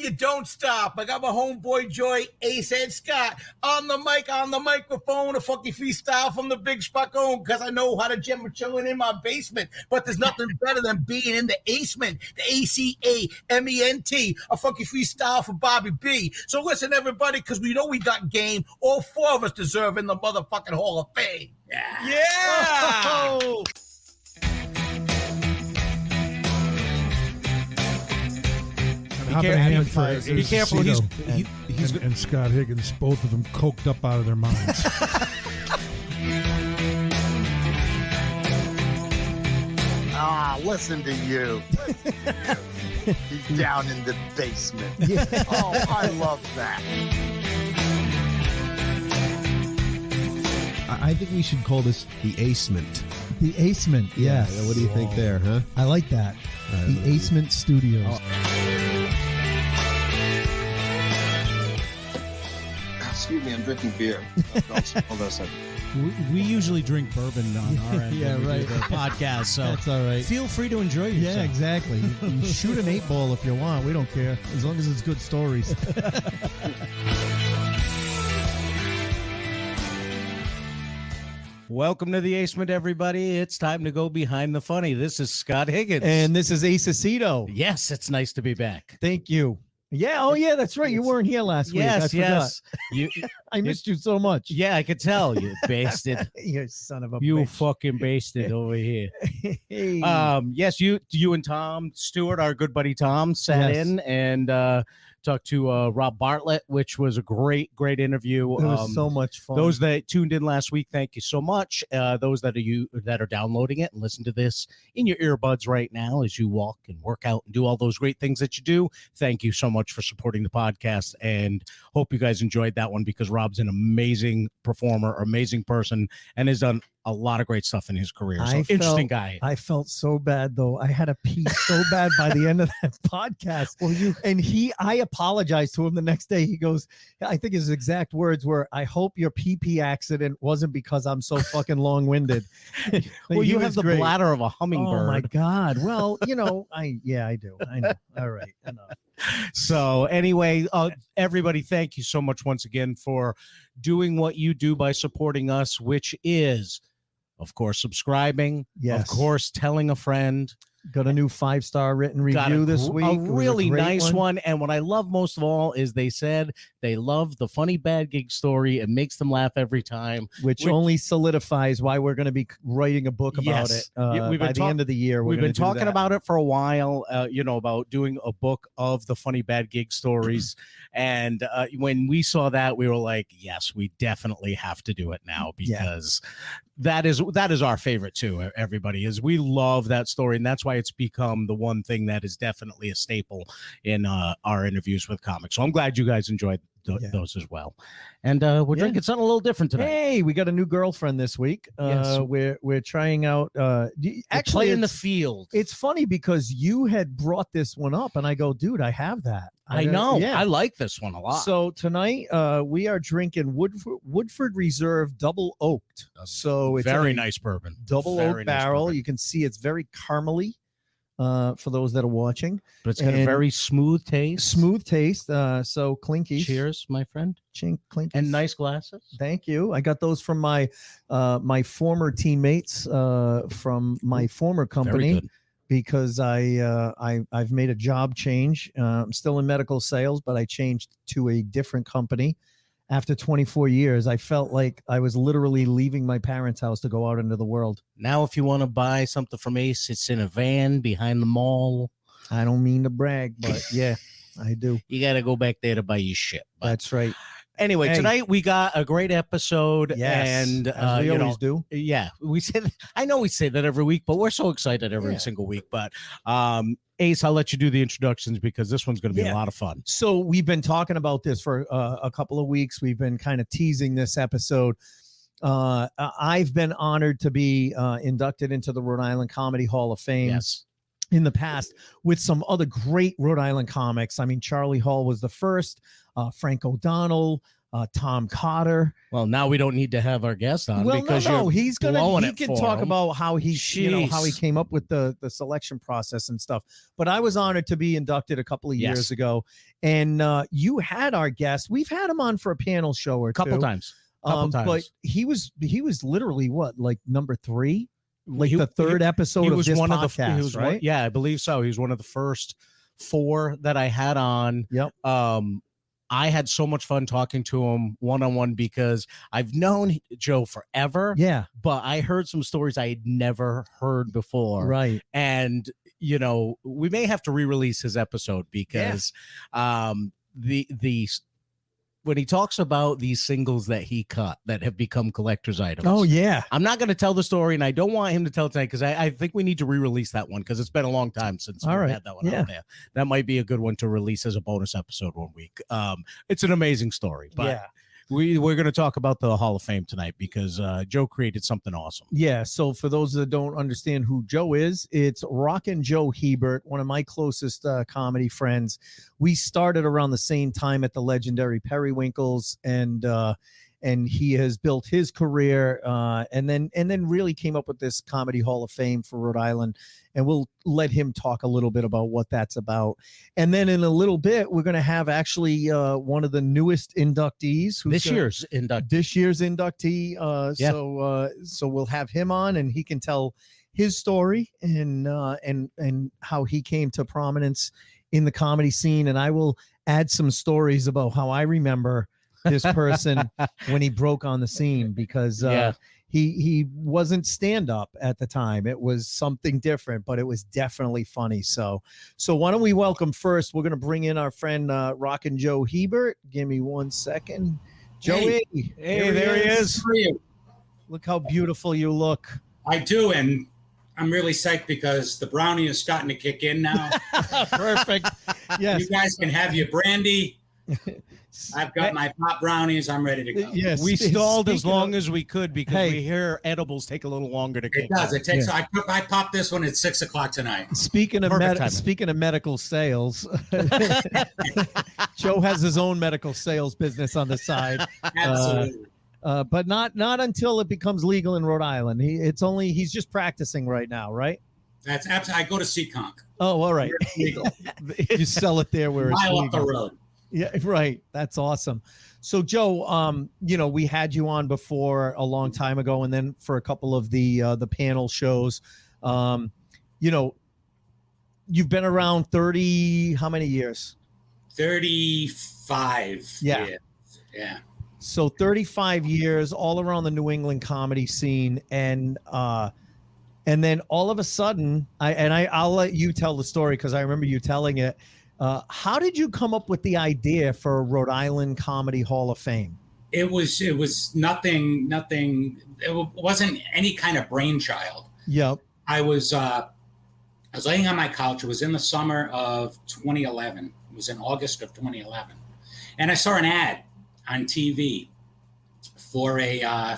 You don't stop. I got my homeboy Joy, Ace Ed Scott, on the microphone, a funky freestyle from the Big Spacone, because I know how to jam a chillin' in my basement. But there's nothing better than being in the acement, the ACAMENT, a funky freestyle for Bobby B. So listen, everybody, because we know we got game. All four of us deserve in the motherfucking Hall of Fame. Yeah! Oh. Be careful. He's and Scott Higgins, both of them coked up out of their minds. Listen to you. He's down in the basement. Yeah. Oh, I love that. I think we should call this the Acement. The Acement, yes. Yeah, what do you think there, huh? I like that. The Acement Studios. Excuse me, I'm drinking beer. Hold on a second. We usually drink bourbon on our end. Yeah, right. The podcast, so that's all right. Feel free to enjoy yourself. Yeah, exactly. You shoot an 8-ball if you want. We don't care, as long as it's good stories. Welcome to the Acement, everybody. It's time to go behind the funny. This is Scott Higgins. And this is Ace Aceto. Yes, it's nice to be back. Thank you. Yeah, oh yeah, that's right. You weren't here last week. Yes. I missed you so much. Yeah, I could tell. You basted. You son of a You bitch. fucking basted over here. Hey. Yes, you and Tom Stewart, our good buddy Tom, sat in and talked to Rob Bartlett, which was a great interview. It was so much fun. Those that tuned in last week, thank you so much. Those that are downloading it and listen to this in your earbuds right now as you walk and work out and do all those great things that you do, thank you so much for supporting the podcast, and hope you guys enjoyed that one, because Rob's an amazing performer, amazing person, and has done a lot of great stuff in his career. So interesting guy. I felt so bad though. I had a pee so bad by the end of that podcast. I apologized to him the next day. He goes, I think his exact words were, "I hope your pee accident wasn't because I'm so fucking long-winded." Well, you have the bladder of a hummingbird. Oh my God. Well, I do. I know. All right. Enough. So anyway, everybody, thank you so much once again for doing what you do by supporting us, which is, of course, subscribing. Yes. Of course, telling a friend. Got a new 5-star written review this week. A really nice one. And what I love most of all is they said they love the funny bad gig story. It makes them laugh every time. Which only solidifies why we're going to be writing a book about it by the end of the year. We've been talking about it for a while, about doing a book of the funny bad gig stories. And when we saw that, we were like, yes, we definitely have to do it now, because that is our favorite too. Everybody is. We love that story, and that's why it's become the one thing that is definitely a staple in our interviews with comics. So I'm glad you guys enjoyed those as well. And we're drinking something a little different today. Hey, we got a new girlfriend this week. Yes. We're trying out. Actually, play in the field. It's funny because you had brought this one up, and I go, dude, I have that. I know. Yeah. I like this one a lot. So tonight we are drinking Woodford Reserve Double Oaked. So it's very nice bourbon. Double oak barrel. Nice, you can see it's very caramely. For those that are watching, but it's got a very smooth taste. So clinky. Cheers, my friend. Clinky. And nice glasses. Thank you. I got those from my my former teammates from my former company, because I've made a job change. I'm still in medical sales, but I changed to a different company. After 24 years, I felt like I was literally leaving my parents' house to go out into the world. Now, if you want to buy something from Ace, it's in a van behind the mall. I don't mean to brag, but yeah, I do. You got to go back there to buy your shit. That's right. Anyway, tonight we got a great episode. Yes, and as we always do. Yeah, I know we say that every week, but we're so excited every single week. But Ace, I'll let you do the introductions, because this one's going to be a lot of fun. So we've been talking about this for a couple of weeks. We've been kind of teasing this episode. I've been honored to be inducted into the Rhode Island Comedy Hall of Fame. Yes. In the past, with some other great Rhode Island comics. I mean, Charlie Hall was the first, Frank O'Donnell, Tom Cotter. Well, now we don't need to have our guest on because he can talk about how he how he Jeez. came up with the selection process and stuff. But I was honored to be inducted a couple of years ago, and you had our guest. We've had him on for a panel show or couple two. times. But he was literally what, like number 3, like the third episode of this podcast, right? I believe so. He was one of the first 4 that I had on. Yep. I had so much fun talking to him one-on-one because I've known Joe forever. Yeah. But I heard some stories I had never heard before. Right. And, we may have to re-release his episode because when he talks about these singles that he cut that have become collector's items. Oh, yeah. I'm not going to tell the story, and I don't want him to tell it tonight because I think we need to re-release that one because it's been a long time since we had that one out there. That might be a good one to release as a bonus episode one week. It's an amazing story, but we're going to talk about the Hall of Fame tonight because Joe created something awesome. Yeah, so for those that don't understand who Joe is, it's Rockin' Joe Hebert, one of my closest comedy friends. We started around the same time at the legendary Periwinkles, and he has built his career and then really came up with this Comedy Hall of Fame for Rhode Island. And we'll let him talk a little bit about what that's about. And then in a little bit, we're going to have actually one of the newest inductees. This year's inductee. So we'll have him on, and he can tell his story and how he came to prominence in the comedy scene. And I will add some stories about how I remember this person when he broke on the scene because he wasn't stand-up at the time. It was something different, but it was definitely funny. So why don't we welcome first, we're going to bring in our friend Rockin' Joe Hebert. Give me 1 second. Joey. Hey, there he is. Look how beautiful you look. I do, and I'm really psyched because the brownie is starting to kick in now. Perfect. Yes. You guys can have your brandy. I've got my pop brownies. I'm ready to go. Yes, we stalled as long as we could because we hear edibles take a little longer to kick. It does. It takes. I popped this one at 6:00 tonight. Speaking of medical sales, Joe has his own medical sales business on the side. Absolutely. But not until it becomes legal in Rhode Island. He's just practicing right now, right? That's absolutely. I go to Seekonk. Oh, all right. Legal. You sell it there where it's legal. Mile up the road. Yeah, right. That's awesome. So, Joe, we had you on before a long time ago, and then for a couple of the panel shows. You've been around 30. How many years? 35. Yeah. So 35 years, all around the New England comedy scene, and then all of a sudden, I'll let you tell the story because I remember you telling it. How did you come up with the idea for a Rhode Island Comedy Hall of Fame? It was nothing. It wasn't any kind of brainchild. Yep. I was laying on my couch. It was in the summer of 2011. It was in August of 2011, and I saw an ad on TV for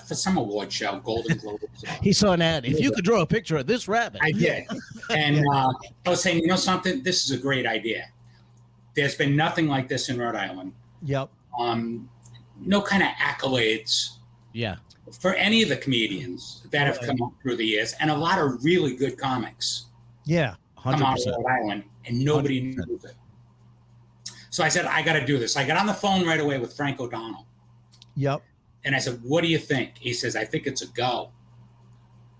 some award show, Golden Globes. He saw an ad. If you could draw a picture of this rabbit. I did. And I was saying, you know something? This is a great idea. There's been nothing like this in Rhode Island. Yep. No kind of accolades. Yeah. For any of the comedians that have come up through the years, and a lot of really good comics. Yeah. 100%. Come out of Rhode Island, and nobody knows it. So I said, I got to do this. I got on the phone right away with Frank O'Donnell. Yep. And I said, what do you think? He says, I think it's a go.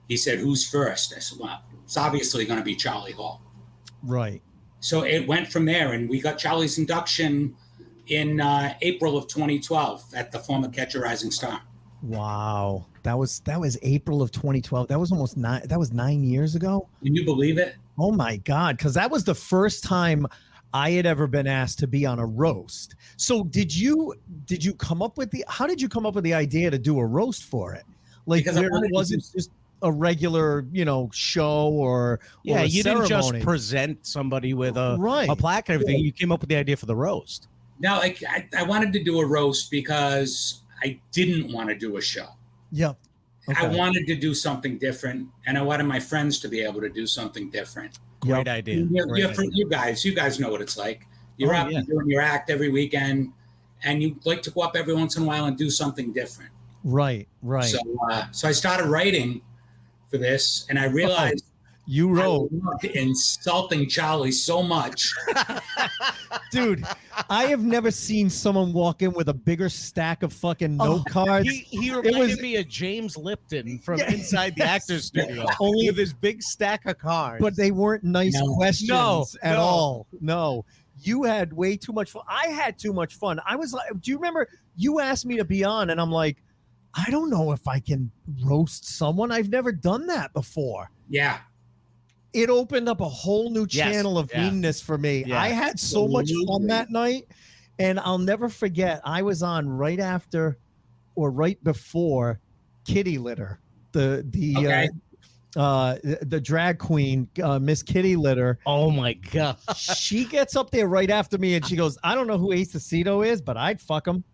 He said, who's first? I said, well, it's obviously going to be Charlie Hall. Right. So it went from there, and we got Charlie's induction in April of 2012 at the former Catch a Rising Star. Wow. That was April of 2012. That was almost 9 years ago. Can you believe it? Oh my God. Because that was the first time I had ever been asked to be on a roast. So did you come up with how did you come up with the idea to do a roast for it? Like where it wasn't just a regular, show or you ceremony. didn't just present somebody with a plaque and everything. You came up with the idea for the roast. No, I wanted to do a roast because I didn't want to do a show. Yeah. Okay. I wanted to do something different, and I wanted my friends to be able to do something different. Great idea. You guys know what it's like. You're out doing your act every weekend, and you like to go up every once in a while and do something different. Right. So I started writing for this, and I realized you wrote I loved insulting Charlie so much. Dude, I have never seen someone walk in with a bigger stack of fucking note cards. He reminded me of James Lipton from inside the actor's studio, only with his big stack of cards. But they weren't nice questions at No. all. No, you had way too much fun. I had too much fun. I was like, do you remember you asked me to be on, and I'm like, I don't know if I can roast someone. I've never done that before. Yeah. It opened up a whole new channel of meanness for me. I had so much fun that night, and I'll never forget. I was on right after or right before Kitty Litter, the drag queen, Miss Kitty Litter. Oh my god, she gets up there right after me, and she goes, "I don't know who Ace Aceto is, but I'd fuck him."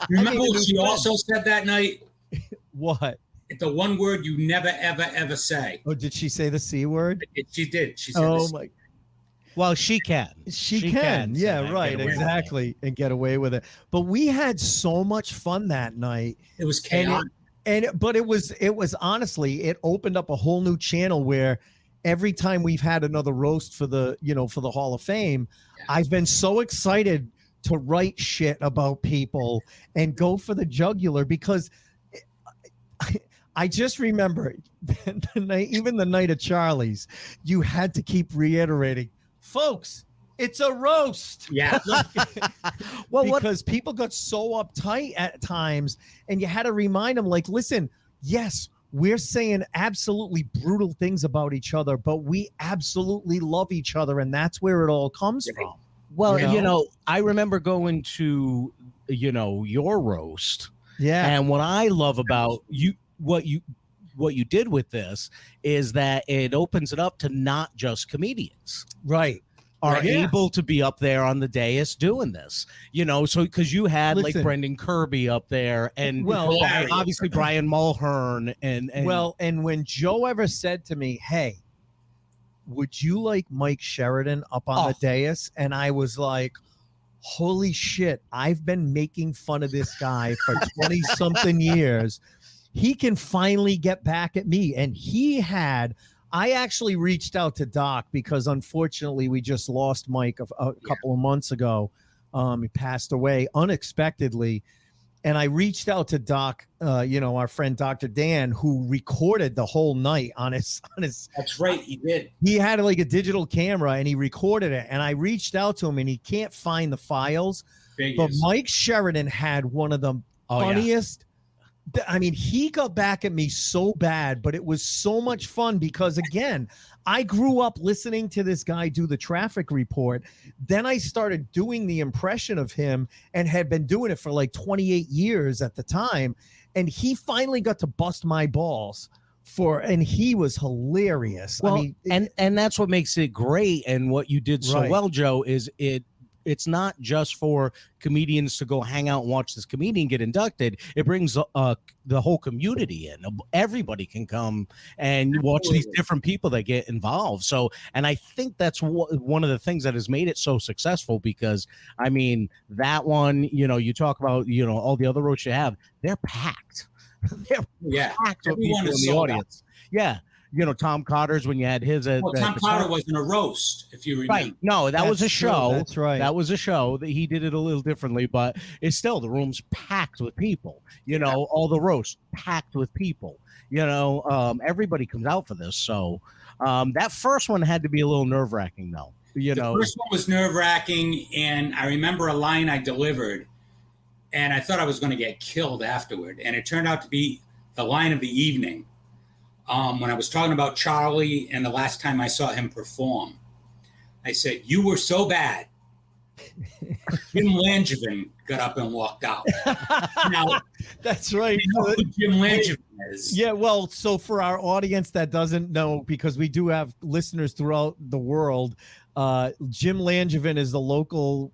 Remember what she also said that night? What? The one word you never, ever, ever say. Oh, did she say the C word? She did. She said, "Oh my." Well, she can. She can. Yeah, right. Exactly. And get away with it. But we had so much fun that night. It was chaotic. But it was honestly, it opened up a whole new channel where every time we've had another roast for the Hall of Fame, I've been so excited to write shit about people and go for the jugular, because I just remember even the night of Charlie's, you had to keep reiterating, folks, it's a roast. Yeah. Because people got so uptight at times, and you had to remind them, like, listen, yes, we're saying absolutely brutal things about each other, but we absolutely love each other, and that's where it all comes from. Well, I remember going to, your roast. Yeah. And what I love about what you did with this is that it opens it up to not just comedians. Right. Are able to be up there on the dais doing this, so because you had like Brendan Kirby up there, and obviously Brian Mulhern, and when Joe ever said to me, "Hey, would you like Mike Sheridan up on the dais?" and I was like, holy shit, I've been making fun of this guy for 20 something years. He can finally get back at me. And I actually reached out to Doc, because unfortunately we just lost Mike a couple of months ago. He passed away unexpectedly. And I reached out to Doc, our friend Dr. Dan, who recorded the whole night on his. That's right, he did. He had like a digital camera, and he recorded it. And I reached out to him, and he can't find the files. But Mike Sheridan had one of the funniest. I mean, he got back at me so bad, but it was so much fun because, again, I grew up listening to this guy do the traffic report. Then I started doing the impression of him and had been doing it for like 28 years at the time. And he finally got to bust my balls and he was hilarious. Well, I mean, and that's what makes it great. And what you did so well, Joe, is it's not just for comedians to go hang out and watch this comedian get inducted. It brings the whole community in. Everybody can come and watch these different people that get involved. So, and I think that's one of the things that has made it so successful, because, I mean, that one, you talk about, all the other roads you have, they're packed. They're packed with people in the audience. Yeah. Tom Cotter's, when you had his. Tom Cotter wasn't a roast, if you remember. Right. No, that was a show. That's right. That was a show that he did it a little differently, but it's still, the room's packed with people. All the roasts packed with people. Everybody comes out for this. So that first one had to be a little nerve-wracking, though. The first one was nerve-wracking, and I remember a line I delivered, and I thought I was going to get killed afterward, and it turned out to be the line of the evening. When I was talking about Charlie and the last time I saw him perform, I said, "You were so bad." Jim Langevin got up and walked out. Now, that's right. You know who Jim Langevin is. Yeah, well, so for our audience that doesn't know, because we do have listeners throughout the world, Jim Langevin is the local.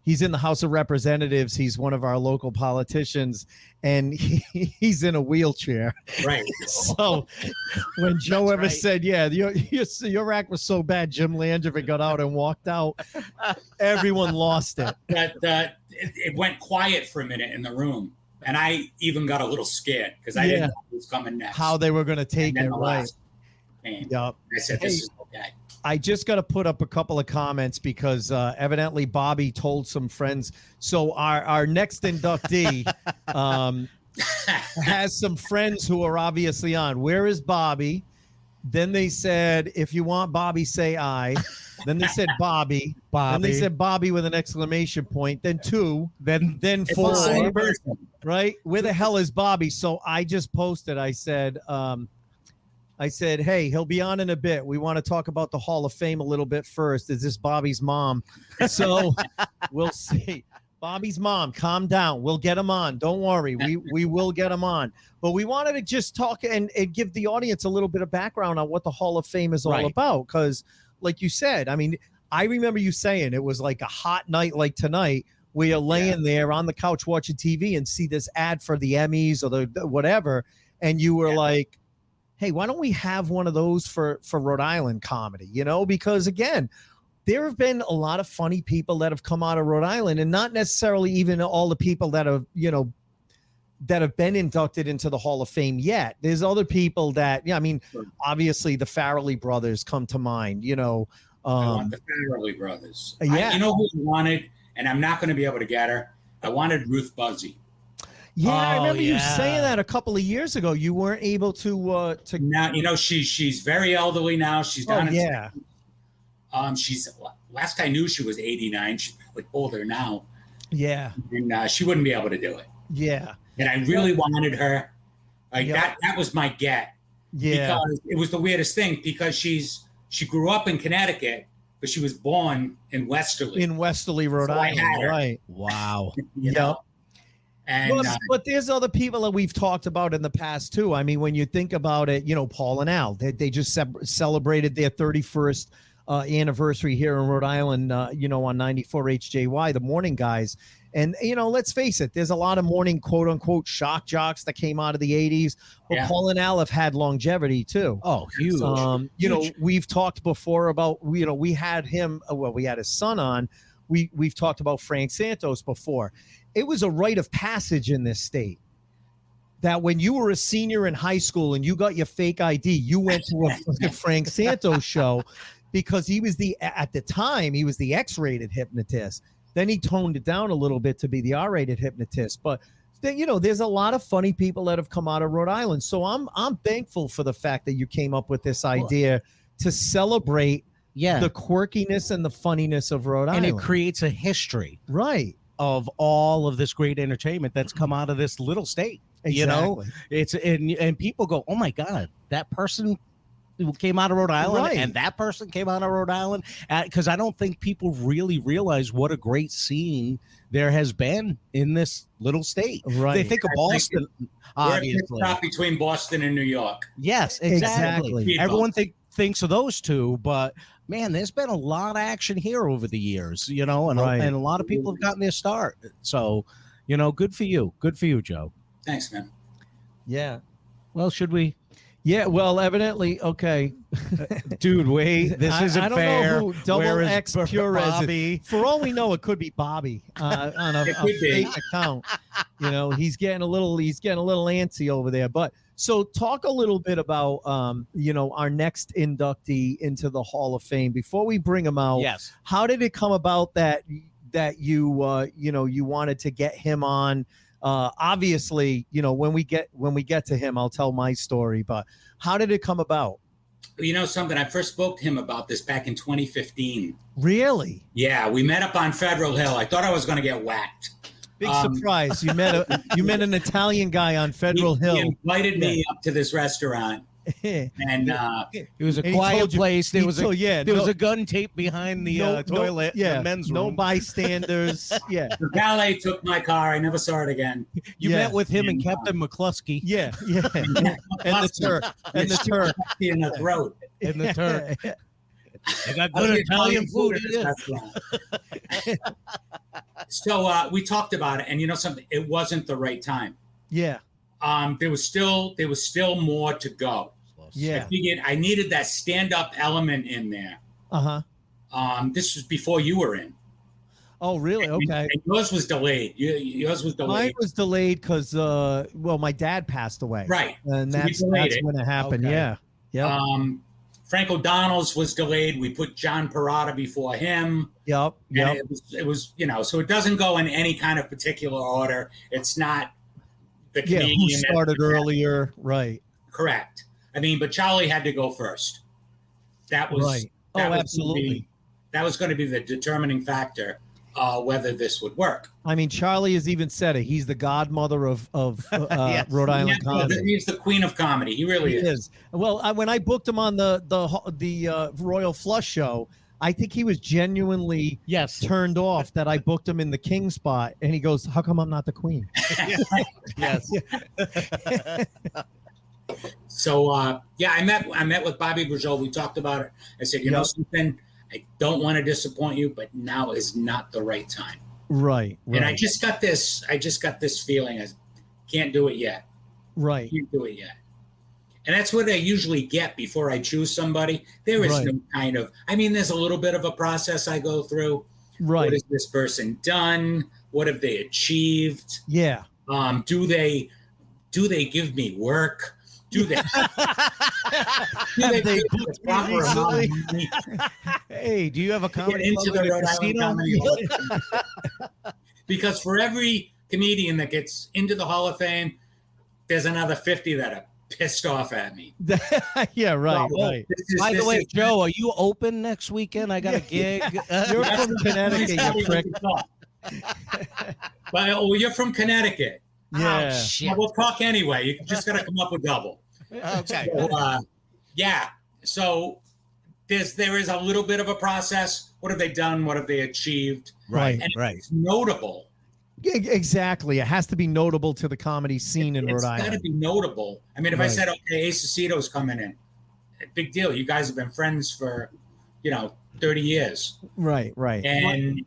he's in the House of Representatives. He's one of our local politicians, and he's in a wheelchair. Right. So when Joe ever said, "Yeah, your act was so bad," Jim Langevin got out and walked out. Everyone lost it. It went quiet for a minute in the room, and I even got a little scared because I didn't know who was coming next. How they were going to take it, right? Yep. I said, "This is okay." I just got to put up a couple of comments because evidently Bobby told some friends. So our next inductee has some friends who are obviously on. Where is Bobby? Then they said, if you want Bobby, say I. Then they said Bobby. Then they said Bobby with an exclamation point. Then 2. Then 4. Right? Where the hell is Bobby? So I just posted. I said, hey, he'll be on in a bit. We want to talk about the Hall of Fame a little bit first. Is this Bobby's mom? So we'll see. Bobby's mom, calm down. We'll get him on. Don't worry. We will get him on. But we wanted to just talk and give the audience a little bit of background on what the Hall of Fame is all about. Because like you said, I mean, I remember you saying it was like a hot night like tonight where you're laying there on the couch watching TV and see this ad for the Emmys or the whatever. And you were like, hey, why don't we have one of those for Rhode Island comedy? You know, because again, there have been a lot of funny people that have come out of Rhode Island, and not necessarily even all the people that have, you know, that have been inducted into the Hall of Fame yet. There's other people that, I mean, obviously the Farrelly brothers come to mind, you know. I want the Farrelly brothers. Yeah. You know who I wanted, and I'm not going to be able to get her. I wanted Ruth Buzzy. Yeah, I remember you saying that a couple of years ago. You weren't able to. Now, you know, she's very elderly now. She's down. She's last I knew she was 89. She's like older now. Yeah, and she wouldn't be able to do it. Yeah, and I really wanted her. Like that was my get. Yeah, because it was the weirdest thing because she grew up in Connecticut, but she was born in Westerly. In Westerly, Rhode Island. Right. Wow. You know? And, but there's other people that we've talked about in the past too. I mean, when you think about it, you know, Paul and Al, they just celebrated their 31st anniversary here in Rhode Island, you know, on 94 HJY, the morning guys. And, you know, let's face it, there's a lot of morning quote unquote shock jocks that came out of the 80s. But Paul and Al have had longevity too. Oh, huge. You know, we've talked before about, you know, we had him, we had his son on. We've talked about Frank Santos before. It was a rite of passage in this state that when you were a senior in high school and you got your fake ID, you went to a Frank Santos show because he was at the time, he was the X-rated hypnotist. Then he toned it down a little bit to be the R-rated hypnotist. But, you know, there's a lot of funny people that have come out of Rhode Island. So I'm thankful for the fact that you came up with this idea to celebrate the quirkiness and the funniness of Rhode Island. And it creates a history. Right. Of all of this great entertainment that's come out of this little state. Exactly. You know, it's and people go, oh my God, that person came out of Rhode Island and that person came out of Rhode Island. Because I don't think people really realize what a great scene there has been in this little state. Right. They think of Boston, obviously. We're between Boston and New York. Yes, exactly. Everyone thinks of those two, but man, there's been a lot of action here over the years, you know, and a lot of people have gotten their start. So, you know, good for you. Good for you, Joe. Thanks, man. Yeah. Well, should we? Yeah, well, evidently, okay. Dude, wait, this isn't I don't fair. know who Double X Purez is. For all we know, it could be Bobby on a fake account. You know, he's getting a little antsy over there. But so talk a little bit about you know, our next inductee into the Hall of Fame before we bring him out. Yes. How did it come about that you you know, you wanted to get him on? Obviously, you know, when we get to him, I'll tell my story, but how did it come about? You know something, I first spoke to him about this back in 2015. Really? Yeah, we met up on Federal Hill. I thought I was going to get whacked. Big surprise. You met an Italian guy on Federal Hill. He invited me up to this restaurant. And it was a quiet place. There was a gun taped behind the toilet. The men's room. No bystanders. Yeah. The valet took my car. I never saw it again. You met with him and Captain McCluskey. Yeah. And the Turk. In the throat. And the Turk. I got good Italian food. So we talked about it, and you know something, it wasn't the right time. Yeah. There was still more to go. Yeah. I figured I needed that stand-up element in there. This was before you were in. Oh, really? Okay. And yours was delayed. Yours was delayed. Mine was delayed because, well, my dad passed away. Right. And So that's when it happened. Okay. Yeah. Yeah. Frank O'Donnell's was delayed. We put John Parada before him. Yep. And it was, you know, so it doesn't go in any kind of particular order. It's not the comedian who started earlier. Right. Correct. I mean, but Charlie had to go first. That was right. That was absolutely. That was going to be the determining factor whether this would work. I mean, Charlie has even said it. He's the godmother of Yes. Rhode Island comedy. He's the queen of comedy. He really is. Well, when I booked him on the Royal Flush show, I think he was genuinely turned off that I booked him in the king spot, and he goes, "How come I'm not the queen?" Yes. So I met with Bobby Braciola. We talked about it. I said, you know something, I don't want to disappoint you, but now is not the right time. Right. And I just got this feeling I can't do it yet. Right. Can't do it yet. And that's what I usually get before I choose somebody. There is no kind of, I mean, there's a little bit of a process I go through. Right. What has this person done? What have they achieved? Yeah. Do they give me work? Do they? booked me recently? Hey, do you have a comedy into club the at a Rhode Island casino? Comedy Because for every comedian that gets into the Hall of Fame, there's another 50 that are pissed off at me. Yeah, right, right. By the way, Joe, are you open next weekend? I got a gig. You're from Connecticut, you prick. Well, you're from Connecticut. Yeah. Oh, shit. Well, we'll talk anyway. You just got to come up with double. Okay. So, yeah. So there is a little bit of a process. What have they done? What have they achieved? Right. And right. It's notable. Exactly. It has to be notable to the comedy scene in Rhode Island. It's got to be notable. I mean, if I said, okay, Ace Aceto's coming in, big deal. You guys have been friends for, 30 years. Right, right. And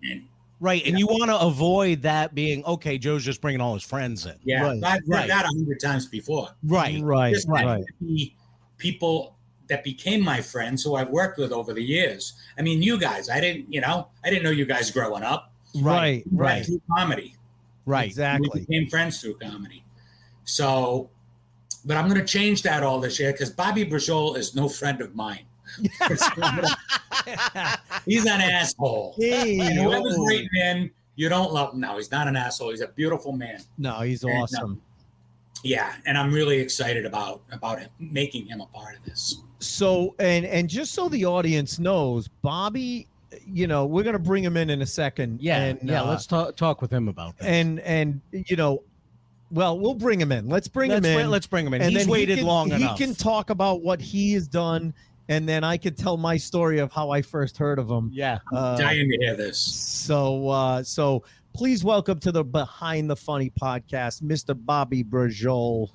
right, and you want to avoid that being, okay, Joe's just bringing all his friends in. yeah, Right. I've heard that 100 times before. Right, Right, Just right. people that became my friends who I've worked with over the years. I mean, you guys, I didn't know you guys growing up. Right, right. Through comedy. Right. Exactly. We became friends through comedy. So, but I'm going to change that all this year because Bobby Braciola is no friend of mine. He's an asshole. Hey, And whoever's writing in, you don't love him now. He's not an asshole. He's a beautiful man. No, he's And, awesome. Yeah, and I'm really excited about him, making him a part of this. So, and just so the audience knows, Bobby, we're going to bring him in a second. Yeah, and, let's talk with him about that. And well, we'll bring him in. Let's bring him in. Let's bring him in. And He's then waited long he enough. can talk about what he has done, and then I could tell my story of how I first heard of him. Yeah. Dying to hear this. So please welcome to the Behind the Funny podcast, Mr. Bobby Braciola.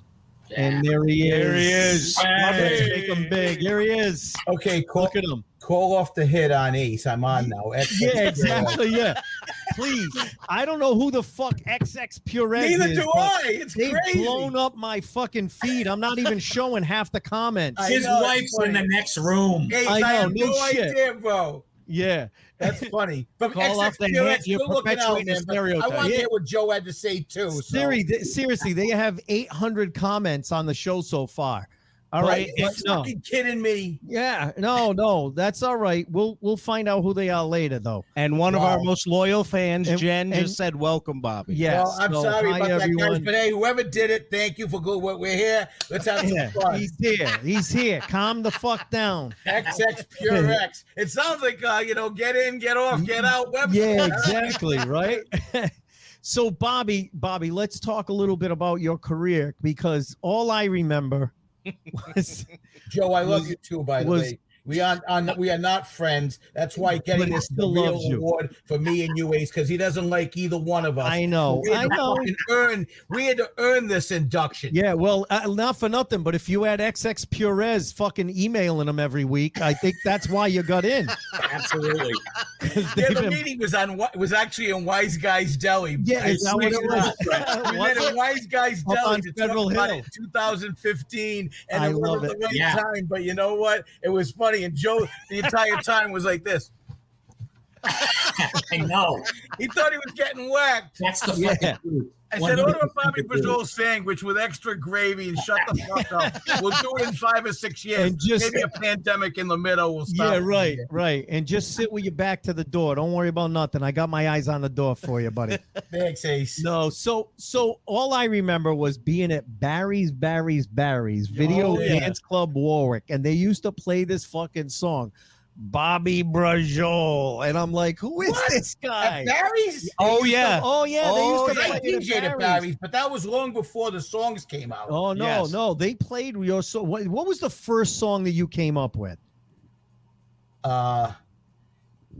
Yeah. And there he is. There he is. Let's make him big. Here he is. Okay, cool. Look at him. Call off the hit on Ace. I'm on now. Yeah, exactly. Yeah. Please. I don't know who the fuck XX Purez is. Neither do I. It's They've crazy. blown up my fucking feed. I'm not even showing half the comments. I His know, it's wife's in funny. the next room. Ace, I know, I have no no shit. idea, bro. Yeah. That's funny. But Call off the XXPRX, hit. You're still looking out, perpetuating a man. But I stereotype. want to Yeah. hear what Joe had to say, too. So. Seriously, they have 800 comments on the show so far. All But right. You're No. fucking kidding me. Yeah. No. That's all right. We'll find out who they are later, though. And one of our Wow. most loyal fans, And- Jen, and- just said, welcome, Bobby. Yes. Well, I'm So, sorry hi, about that, guys. everyone. But hey, whoever did it, thank you for good. We're here. Let's have some Yeah, fun. he's here. Calm the fuck down. XX Pure X. It sounds like get in, get off, get out. Website. Yeah, exactly. Right. So, Bobby, let's talk a little bit about your career because all I remember was Joe, I love you too. By the way, We are not friends. That's why getting this the real award for me and you, Ace, because he doesn't like either one of us. I know. We had to earn this induction. Yeah, well, not for nothing, but if you had XX Purez fucking emailing him every week, I think that's why you got in. Absolutely. Yeah, the meeting was actually in Wise Guys Deli. Yeah, is that what it was? We met at Wise Guys Deli on Federal Hill in 2015, and I it love wasn't it. the right time. But you know what? It was funny, and Joe the entire time was like this. I know. He thought he was getting whacked. That's the fucking truth. I said, order a Bobby Braciola sandwich with extra gravy and shut the fuck up. We'll do it in 5 or 6 years. And just, maybe a pandemic in the middle will stop. Yeah, right. And just sit with your back to the door. Don't worry about nothing. I got my eyes on the door for you, buddy. Thanks, Ace. No, so all I remember was being at Barry's Video Dance Club Warwick, and they used to play this fucking song. Bobby Braciola, and I'm like, who is this guy? At Barry's? Oh yeah. They used to play DJ at Barry's, but that was long before the songs came out. Oh no, they played your song. What was the first song that you came up with?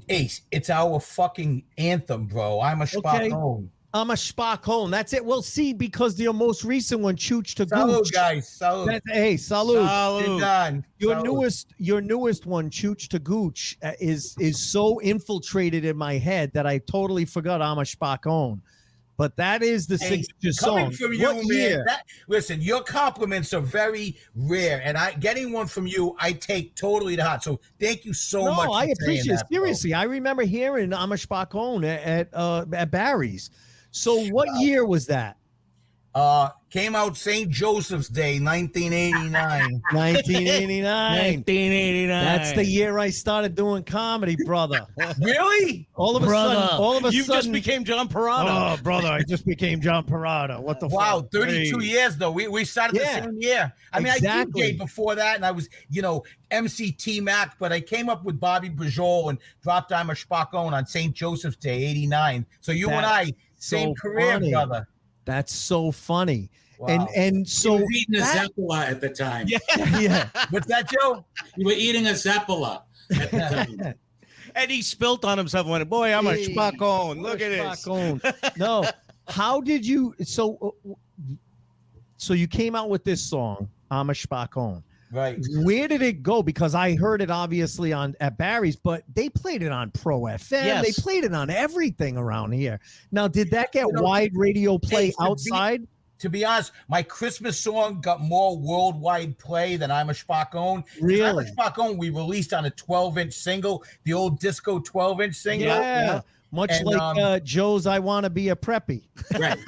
Ace, it's our fucking anthem, bro. I'm a Spacone. I'm a Spacone. That's it. Well, see, because the most recent one, Chooch to Salud, Gooch. guys. Salud. Hey, salud. Salud. Your newest one, Chooch to Gooch, is so infiltrated in my head that I totally forgot I'm a Spacone. But that is the signature song. Coming from you, man. Listen, your compliments are very rare, and getting one from you, I take totally to heart. So thank you so much. No, I appreciate it. That, seriously. I remember hearing I'm a Spacone at Barry's. So what year was that? Came out St. Joseph's Day, 1989. 1989. That's the year I started doing comedy, brother. Really? All of a sudden, you just became John Parada. Oh, brother, I just became John Parada. What the fuck? Wow, 32 years though. We started the same year. I mean, exactly. I DJ'd before that, and I was, MC T-Mac, but I came up with Bobby Braciola and dropped I'm a Spacone on St. Joseph's Day, 89. So you and I, same career, brother. That's so funny. Wow. And so you were eating a Zeppola at the time. Yeah. What's that, Joe? You were eating a Zeppola at the time. And he spilt on himself and went, boy, I'm a Spacone. Look at this. No. How did you so you came out with this song, I'm a Spacone. Right. Where did it go? Because I heard it obviously at Barry's, but they played it on Pro FM. Yes. They played it on everything around here. Now, did that get wide radio play outside? To be honest, my Christmas song got more worldwide play than I'm a Spacone. Really? I'm a Spacone we released on a 12-inch single, the old disco 12-inch single. Yeah. Much like Joe's I Want to Be a Preppy. Right.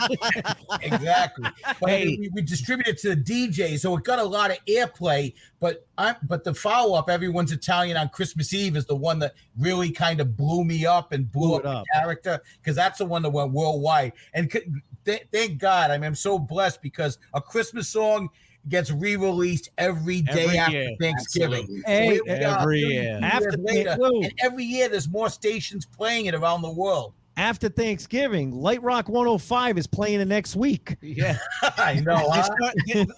Exactly. But we distributed it to the DJ, so it got a lot of airplay. But the follow-up, Everyone's Italian on Christmas Eve, is the one that really kind of blew me up and blew up the character, because that's the one that went worldwide. And thank God, I'm so blessed, because a Christmas song gets re-released every day after Thanksgiving. Every year. And every year there's more stations playing it around the world. After Thanksgiving, Light Rock 105 is playing it next week. Yeah. I know.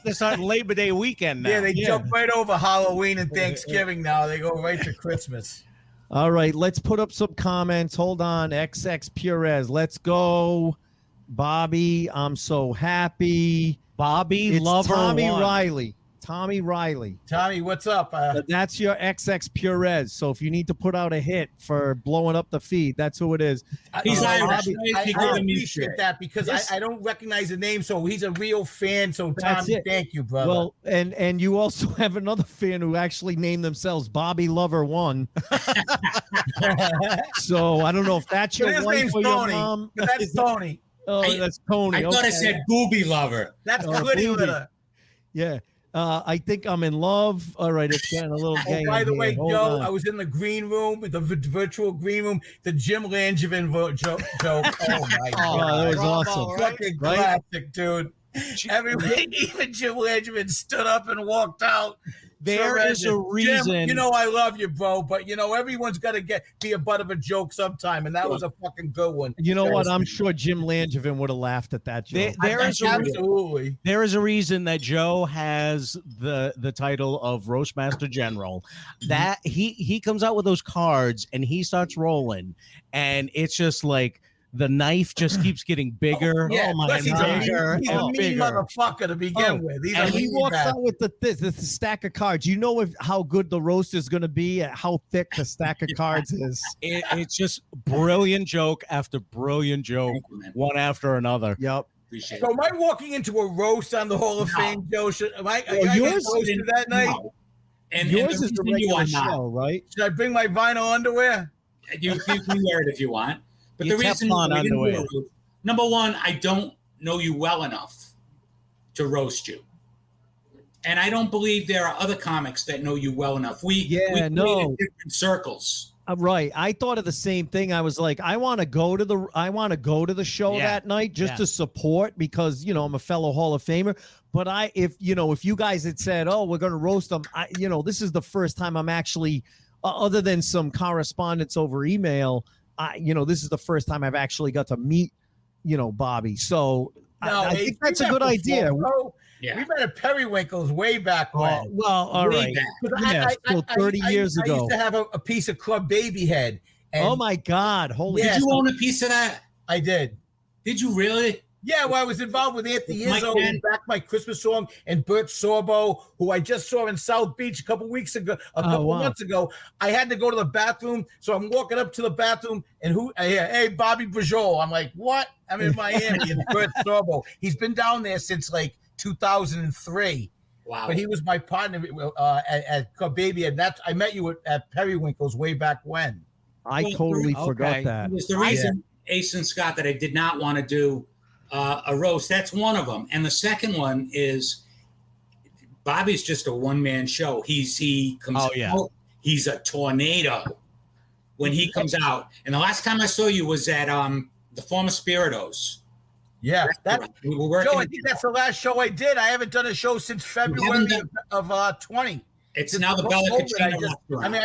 They're starting Labor Day weekend now. Yeah, they jump right over Halloween and Thanksgiving now. They go right to Christmas. All right, let's put up some comments. Hold on, XX Purez. Let's go. Bobby, I'm so happy. Bobby It's Lover Tommy One. Riley. Tommy Riley. Tommy, what's up? That's your XX Purez. So if you need to put out a hit for blowing up the feed, that's who it is. He's Irish. I appreciate that, because I don't recognize the name, so he's a real fan. So Tommy, thank you, brother. Well, and you also have another fan who actually named themselves Bobby Lover One. So I don't know if that's your his wife name's or Tony, your mom. but that's Tony. That's Tony. I thought it said Booby Lover. That's Goody Booby. Litter. Yeah. I think I'm in love. All right, it's getting a little gay. By the way, Hold Joe, on. I was in the green room, the virtual green room, the Jim Langevin joke. Oh my God, that was awesome. Fucking classic, dude. Everybody, even Jim Langevin stood up and walked out. There is a reason. Jim, you know I love you, bro, but you know everyone's got to be a butt of a joke sometime, and that was a fucking good one. You know what? I'm sure Jim Langevin would have laughed at that joke. Absolutely. There is a reason that Joe has the title of Roastmaster General. That he comes out with those cards and he starts rolling, and it's just like the knife just keeps getting bigger. Yeah, my he's a mean motherfucker to begin with. And he walks out with the stack of cards. You know how good the roast is going to be, and how thick the stack of cards is. It's just brilliant joke after brilliant joke, one after another. Yep. So am I walking into a roast on the Hall of Fame, Joe? Am I yours roasted that night? No. And yours is the regular show, right? Should I bring my vinyl underwear? You can wear it if you want. But the reason number one, I don't know you well enough to roast you. And I don't believe there are other comics that know you well enough. We in different circles. Right. I thought of the same thing. I was like, I want to go to the show that night just to support, because, you know, I'm a fellow Hall of Famer. But if you guys had said, oh, we're going to roast them, this is the first time I'm actually, other than some correspondence over email, this is the first time I've actually got to meet, Bobby. So I think that's a good idea. Yeah. We met at Periwinkle's way back when. Well, all right. So 30 years ago. I used to have a piece of Club Baby Head. Oh, my God. Holy Did you own a piece of that? I did. Did you really? Yeah, well, I was involved with Anthony Izzo, Back My Christmas Song, and Bert Sorbo, who I just saw in South Beach a couple months ago. I had to go to the bathroom, so I'm walking up to the bathroom, and I hear, hey, Bobby Braciola. I'm like, what? I'm in Miami, and Bert Sorbo. He's been down there since, 2003. Wow. But he was my partner at Club Baby, and I met you at Periwinkle's way back when. I totally forgot that. It was the reason, Ace and Scott, that I did not want to do a roast. That's one of them. And the second one is Bobby's just a one-man show. He comes out, he's a tornado when he comes out. And the last time I saw you was at the former Spiritos. Yeah, Joe, I think that's the last show I did. I haven't done a show since February of 20. It's now the Bella Katrina restaurant. I mean,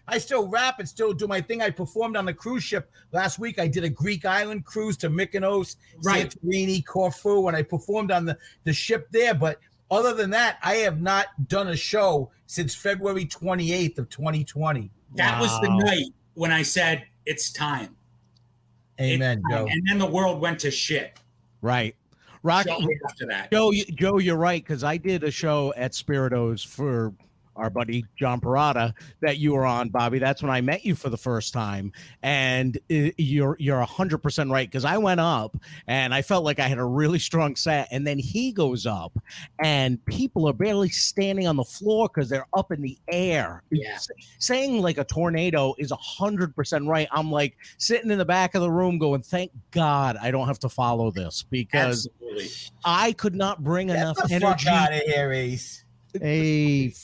I still rap and still do my thing. I performed on the cruise ship last week. I did a Greek island cruise to Mykonos, Santorini, Corfu, and I performed on the ship there. But other than that, I have not done a show since February 28th of 2020. That was the night when I said, it's time. Amen, Joe. And then the world went to shit. Right. Rocky, after that. Joe, you're right, because I did a show at Spiritos for our buddy John Parada that you were on, Bobby. That's when I met you for the first time. And you're 100% right, because I went up and I felt like I had a really strong set. And then he goes up and people are barely standing on the floor because they're up in the air. Yeah. Saying like a tornado is 100% right. I'm like sitting in the back of the room going, thank God I don't have to follow this, because I could not bring enough energy. Fuck out of here, Ace. Hey,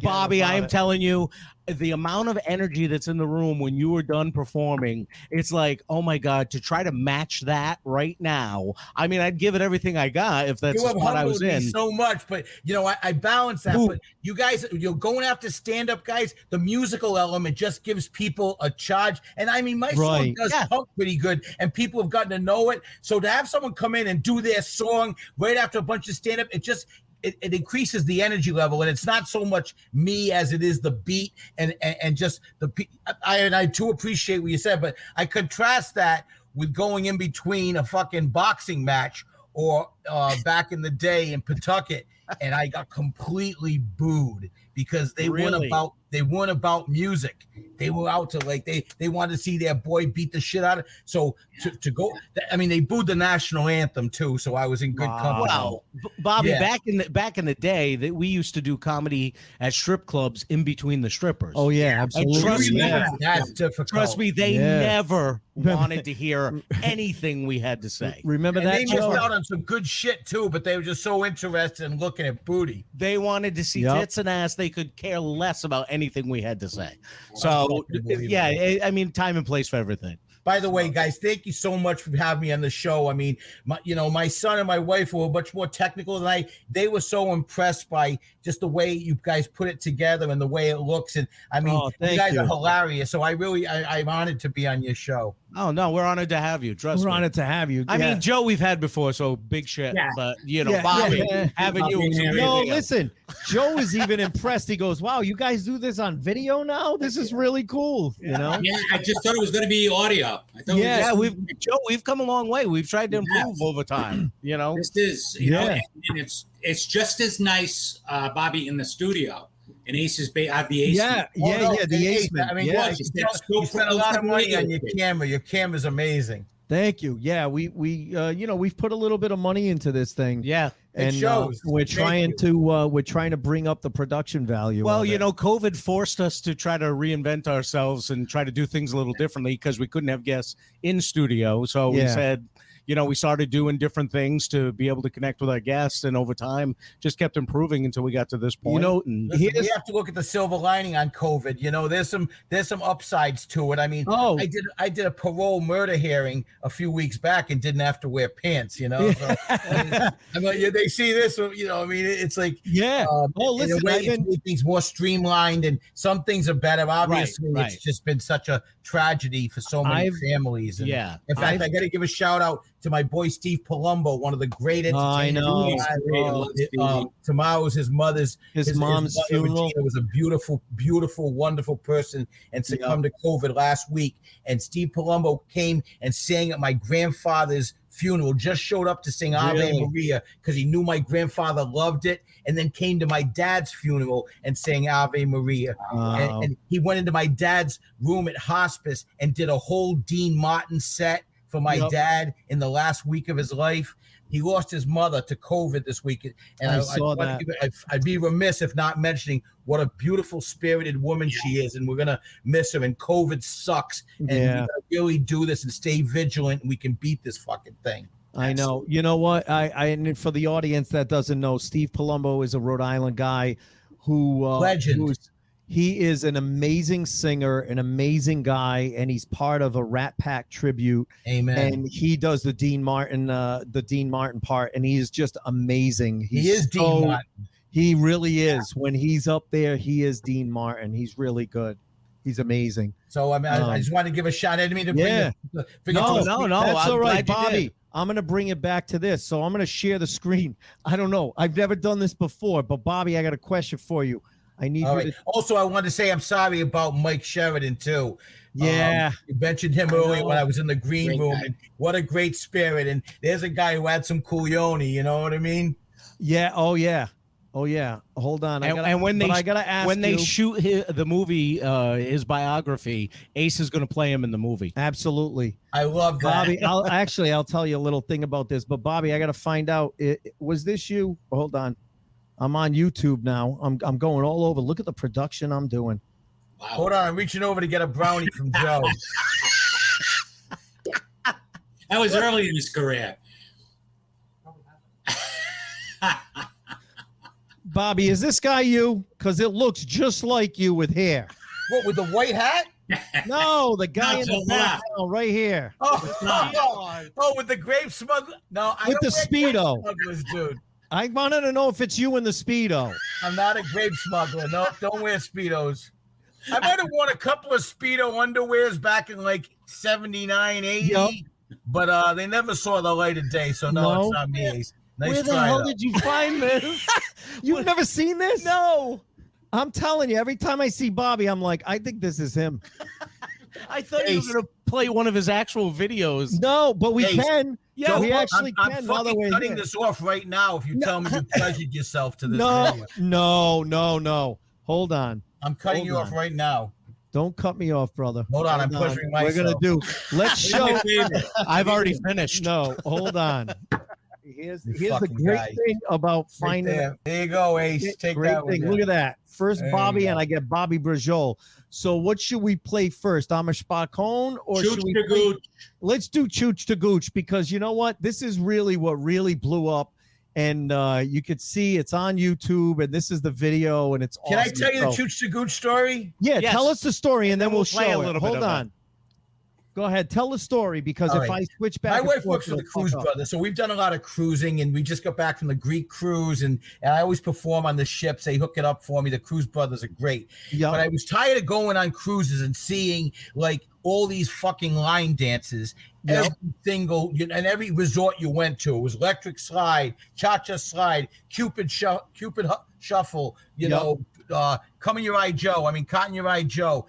Bobby, I am telling you, the amount of energy that's in the room when you were done performing, it's like, oh my God, to try to match that right now. I mean, I'd give it everything I got if that's the spot I was in. So much, but I balance that. But you guys, you're going after stand-up guys. The musical element just gives people a charge, and I mean, my song does punk pretty good, and people have gotten to know it. So to have someone come in and do their song right after a bunch of stand-up, it increases the energy level, and it's not so much me as it is the beat and just the. I too appreciate what you said, but I contrast that with going in between a fucking boxing match or back in the day in Pawtucket, and I got completely booed because they weren't about music. They were out to they wanted to see their boy beat the shit out of. So to go, I mean, they booed the national anthem too. So I was in good company. Wow, Bobby, back in the day that we used to do comedy at strip clubs in between the strippers. Oh yeah, absolutely. And trust me, that's difficult. Trust me, they never wanted to hear anything we had to say. Remember that? They missed out on some good shit too, but they were just so interested in looking at booty. They wanted to see tits and ass. They could care less about anything we had to say. So yeah, I mean, time and place for everything. By the way, guys, thank you so much for having me on the show. I mean, my son and my wife were much more technical than I. They were so impressed by just the way you guys put it together and the way it looks. And I mean, you guys are hilarious. So I'm honored to be on your show. Oh no, we're honored to have you. Trust me. We're honored to have you. I mean, Joe, we've had before, so big shit. Yeah. But Bobby, having you. No, listen, Joe is even impressed. He goes, "Wow, you guys do this on video now? This is really cool." You know? Yeah, I just thought it was going to be audio. I thought we've come a long way. We've tried to improve over time. You know, this is and it's just as nice, Bobby, in the studio. And Ace's the Ace. The Ace. I mean, you spent a lot of money on your camera. Your camera's amazing. Thank you. Yeah, we've put a little bit of money into this thing. Yeah, and we're trying to bring up the production value. Well, COVID forced us to try to reinvent ourselves and try to do things a little differently because we couldn't have guests in studio. So we said, we started doing different things to be able to connect with our guests, and over time just kept improving until we got to this point. Listen, we have to look at the silver lining on COVID. There's some upsides to it. I mean, I did a parole murder hearing a few weeks back and didn't have to wear pants. So, I mean, they see this. It's like listen, in a way, it's made things more streamlined, and some things are better. Obviously, it's just been such a tragedy for so many families. And in fact, I got to give a shout out to my boy Steve Palumbo, one of the great entertainers. Tomorrow's his mom's funeral. Regina was a beautiful, beautiful, wonderful person and succumbed to COVID last week. And Steve Palumbo came and sang at my grandfather's funeral, just showed up to sing Ave Maria because he knew my grandfather loved it, and then came to my dad's funeral and sang Ave Maria. And he went into my dad's room at hospice and did a whole Dean Martin set for my dad in the last week of his life. He lost his mother to COVID this week. And I saw that. I'd be remiss if not mentioning what a beautiful spirited woman she is. And we're going to miss her. And COVID sucks. And we got to really do this and stay vigilant, and we can beat this fucking thing. I know. You know what? And for the audience that doesn't know, Steve Palumbo is a Rhode Island guy who legend. He is an amazing singer, an amazing guy, and he's part of a Rat Pack tribute. Amen. And he does the Dean Martin part, and he is just amazing. He is Dean Martin. He really is. When he's up there, he is Dean Martin. He's really good. He's amazing. So I just wanted to give a shout. I didn't mean to bring No. That's all right, Bobby. I'm going to bring it back to this. So I'm going to share the screen. I don't know. I've never done this before, but Bobby, I got a question for you. I need you to... Also, I wanted to say I'm sorry about Mike Sheridan too. Yeah, you mentioned him earlier when I was in the green room. And what a great spirit! And there's a guy who had some coolioni. You know what I mean? Yeah. Oh yeah. Hold on. When they shoot the movie, his biography, Ace is going to play him in the movie. Absolutely. I love that. Bobby, I'll tell you a little thing about this. But Bobby, I got to find out. Was this you? Hold on. I'm on YouTube now. I'm going all over. Look at the production I'm doing. Wow. Hold on, I'm reaching over to get a brownie from Joe. That was early in his career. Bobby, is this guy you? Because it looks just like you with hair. What, with the white hat? No, the guy in the background right here. Oh, with the grape smuggler? No, I with don't the Speedo. Smugglers, dude. I wanted to know if it's you in the Speedo. I'm not a grape smuggler. No, don't wear Speedos. I might have worn a couple of Speedo underwears back in like 79, 80, but they never saw the light of day, so no. It's not me. Nice. Where the hell did you find this? You've never seen this? No. I'm telling you, every time I see Bobby, I'm like, I think this is him. I thought you were going to play one of his actual videos. No, but we can. Yeah, we actually can. I'm fucking cutting this off right now if you tell me you pleasured yourself to this video. No. Hold on. I'm cutting you off right now. Don't cut me off, brother. Hold on, I'm pleasuring myself. We're going to let's show. I've already finished. No, hold on. Here's the great thing about finding. Right there you go, Ace. Take that one. Look at that. First Bobby, and I get Bobby Braciola. So what should we play first? Amish Spacone or Chooch should we to play? Gooch. Let's do Chooch to Gooch, because you know what? This is really what really blew up. And you could see it's on YouTube, and this is the video, and it's awesome. Can I tell you the Chooch to Gooch story? Yeah, tell us the story, and then we'll play show a little it. bit Hold on. Go ahead. Tell the story, because All if right. I switch back, My and wife forth, works for the it'll Cruise fuck up. Brothers, so we've done a lot of cruising, and we just got back from the Greek cruise, and I always perform on the ships. They hook it up for me. The Cruise Brothers are great. Yep. But I was tired of going on cruises and seeing like all these fucking line dances. Yep. Every single and every resort you went to, it was electric slide, cha-cha slide, Cupid shuffle, you know, come in your eye Joe. I mean, cotton your eye Joe,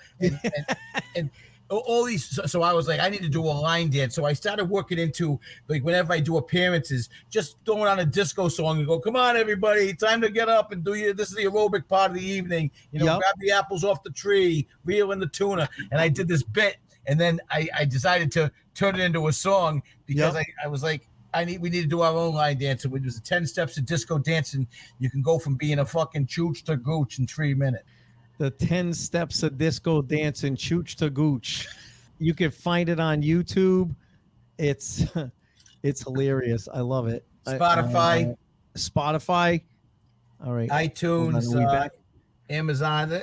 and all these. So I was like, I need to do a line dance. So I started working into, like, whenever I do appearances, just throwing on a disco song and go, come on, everybody, time to get up and do this is the aerobic part of the evening. You know, grab the apples off the tree, reel in the tuna. And I did this bit. And then I decided to turn it into a song because I was like, we need to do our own line dance. It was the 10 steps of disco dancing. You can go from being a fucking Chooch to Gooch in 3 minutes. The 10 steps of disco dancing, Chooch to Gooch. You can find it on YouTube. It's hilarious. I love it. Spotify. Spotify. All right. iTunes, Amazon,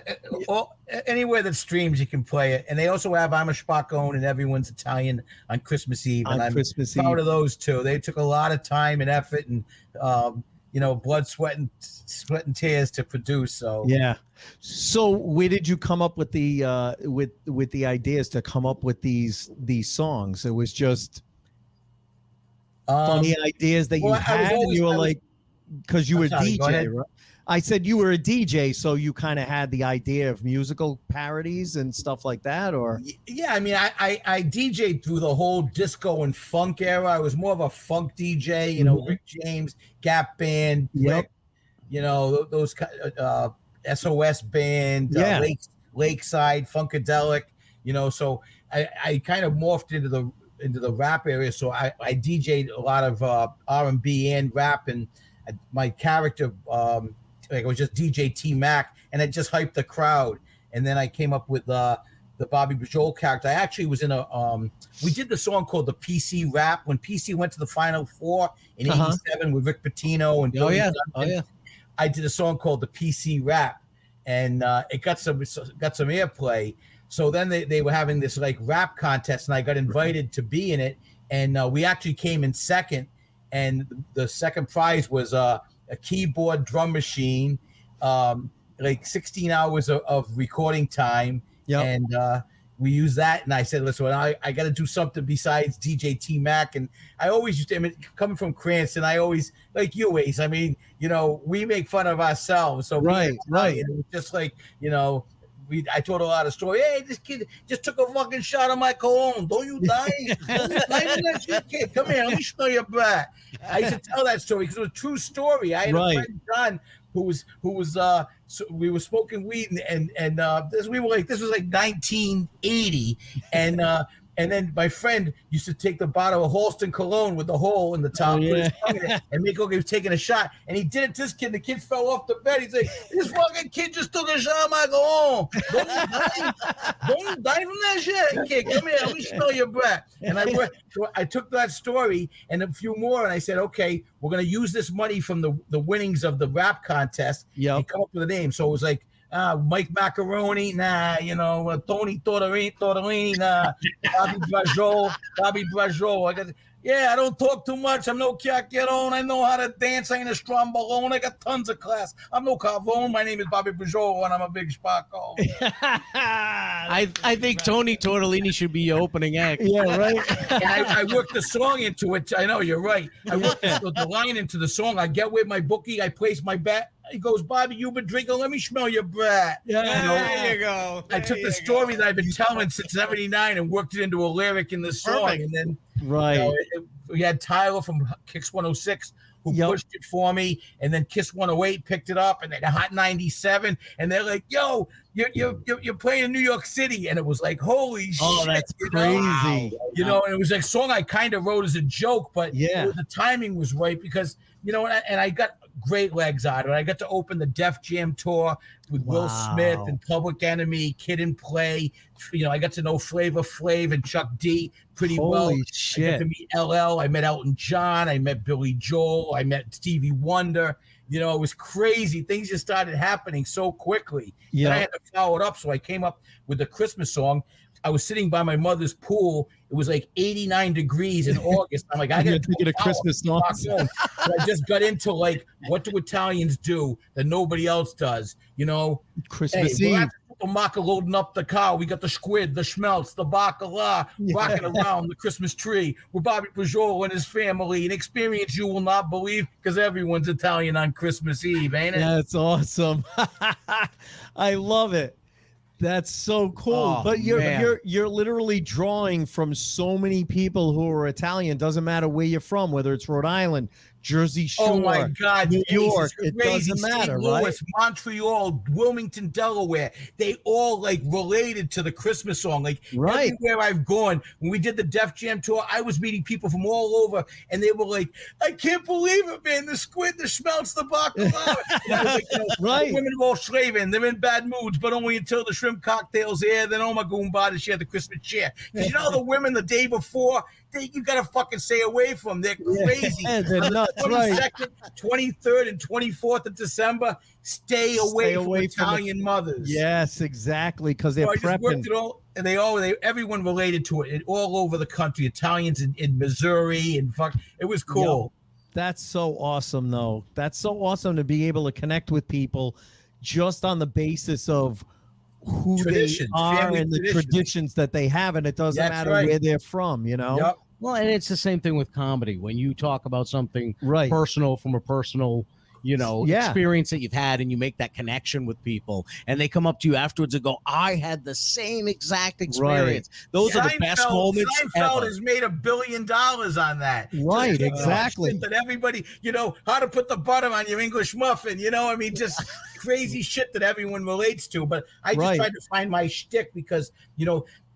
anywhere that streams, you can play it. And they also have I'm a Spaccone and Everyone's Italian on Christmas Eve. And I'm proud of those two. They took a lot of time and effort and blood, sweat, and tears to produce. So yeah. So where did you come up with the with the ideas to come up with these songs? It was just funny ideas that you had, and you were like, because you were DJ, right? I said you were a DJ, so you kind of had the idea of musical parodies and stuff like that, or? Yeah, I mean, I DJ'd through the whole disco and funk era. I was more of a funk DJ, you know, Rick James, Gap Band, Rick, you know, those SOS Band, Lakeside, Funkadelic, you know. So I kind of morphed into the rap area. So I DJ'd a lot of R&B and rap, and my character. Like, it was just DJ T Mac, and it just hyped the crowd. And then I came up with the Bobby Braciola character. I actually was in we did the song called the PC Rap when PC went to the Final Four in '87 with Rick Pitino and Billy Duncan. I did a song called the PC Rap, and it got some airplay. So then they were having this like rap contest, and I got invited to be in it. And we actually came in second, and the second prize was a keyboard drum machine, like 16 hours of recording time. And we used that. And I said, listen, I got to do something besides DJ T Mac. And I always used to, I mean, coming from Cranston, I always, like you, Ace, I mean, you know, we make fun of ourselves. So right. It was just like, you know, I told a lot of stories. Hey, this kid just took a fucking shot of my cologne. Don't you die? Don't you die from that shit, kid? Come here, let me show you back. I used to tell that story because it was a true story. I had a friend, John, who was so we were smoking weed and this was like 1980, and then my friend used to take the bottle of Halston cologne with the hole in the top, put his tongue in it, and make like he was taking a shot. And he did it to this kid. The kid fell off the bed. He's like, this fucking kid just took a shot of my cologne. Don't you die from that shit, kid. Come here, let me smell your breath. And I took that story and a few more, and I said, okay, we're gonna use this money from the winnings of the rap contest and come up with a name. So it was like, Mike Macaroni, nah, you know, Tony Tortellini, nah, Bobby Braciola. I don't talk too much. I'm no chiacchierone. I know how to dance. I ain't a strombolone. I got tons of class. I'm no Carvone. My name is Bobby Braciola, and I'm a big Spaccone. I think Tony Tortellini should be your opening act. Yeah, right. And I worked the song into it. I know, you're right. I worked the line into the song. I get with my bookie. I place my bet. He goes, Bobby, you've been drinking. Let me smell your breath. Yeah, there you go. I took the story that I've been telling since '79 and worked it into a lyric in the song. Perfect. And then, right. We had Tyler from Kicks 106 who pushed it for me, and then Kiss 108 picked it up, and then Hot 97, and they're like, "Yo, you're playing in New York City," and it was like, "Holy shit!" Oh, that's crazy. You know, and it was a song I kind of wrote as a joke, but the timing was right because and I got great legs out of it. I got to open the Def Jam tour with Will Smith and Public Enemy, Kid and Play. You know, I got to know Flavor Flav and Chuck D pretty well. Holy shit. I got to meet LL. I met Elton John. I met Billy Joel. I met Stevie Wonder. You know, it was crazy. Things just started happening so quickly. And I had to follow it up. So I came up with the Christmas song. I was sitting by my mother's pool It was like 89 degrees in August. I'm like, I got to get a Christmas song. So I just got into like, what do Italians do that nobody else does? You know, Christmas we're Eve. at the Maka loading up the car. We got the squid, the schmelz, the bacala, rocking around the Christmas tree with Bobby Braciola and his family. An experience you will not believe because everyone's Italian on Christmas Eve, ain't it? That's awesome. I love it. That's so cool. Oh, but man. you're literally drawing from so many people who are Italian. Doesn't matter where you're from, whether it's Rhode Island, Jersey Shore, oh my God, New York. It Doesn't matter, St. Louis, right? Montreal, Wilmington, Delaware. They all like related to the Christmas song. Like Right. everywhere I've gone, when we did the Def Jam tour, I was meeting people from all over, and they were like, "I can't believe it, man! The squid, the schmelz, the bacala." And I was like, Right. The women are all slaving. They're in bad moods, but only until the shrimp cocktails here. Then oh my goomba to share the Christmas cheer. Because you know the women the day before. You gotta fucking stay away from. They're crazy. Yeah, they're nuts, right? 22nd, 23rd, and 24th of December. Stay away from Italian mothers. Yes, exactly, because they're So I just prepping. worked it all, and everyone related to it all over the country. Italians in Missouri and it was cool. That's so awesome, though. That's so awesome to be able to connect with people just on the basis of who Traditions, they are family and the traditions that they have, and it doesn't That's matter right. where they're from, you know? Yep. Well, and it's the same thing with comedy. When you talk about something Right. personal from a personal, experience that you've had, and you make that connection with people, and they come up to you afterwards and go, "I had the same exact experience." Those are the best moments Seinfeld ever. has made $1 billion on that. Right, Just exactly. That everybody, how to put the butter on your English muffin. Just crazy shit that everyone relates to. But I just tried to find my shtick because,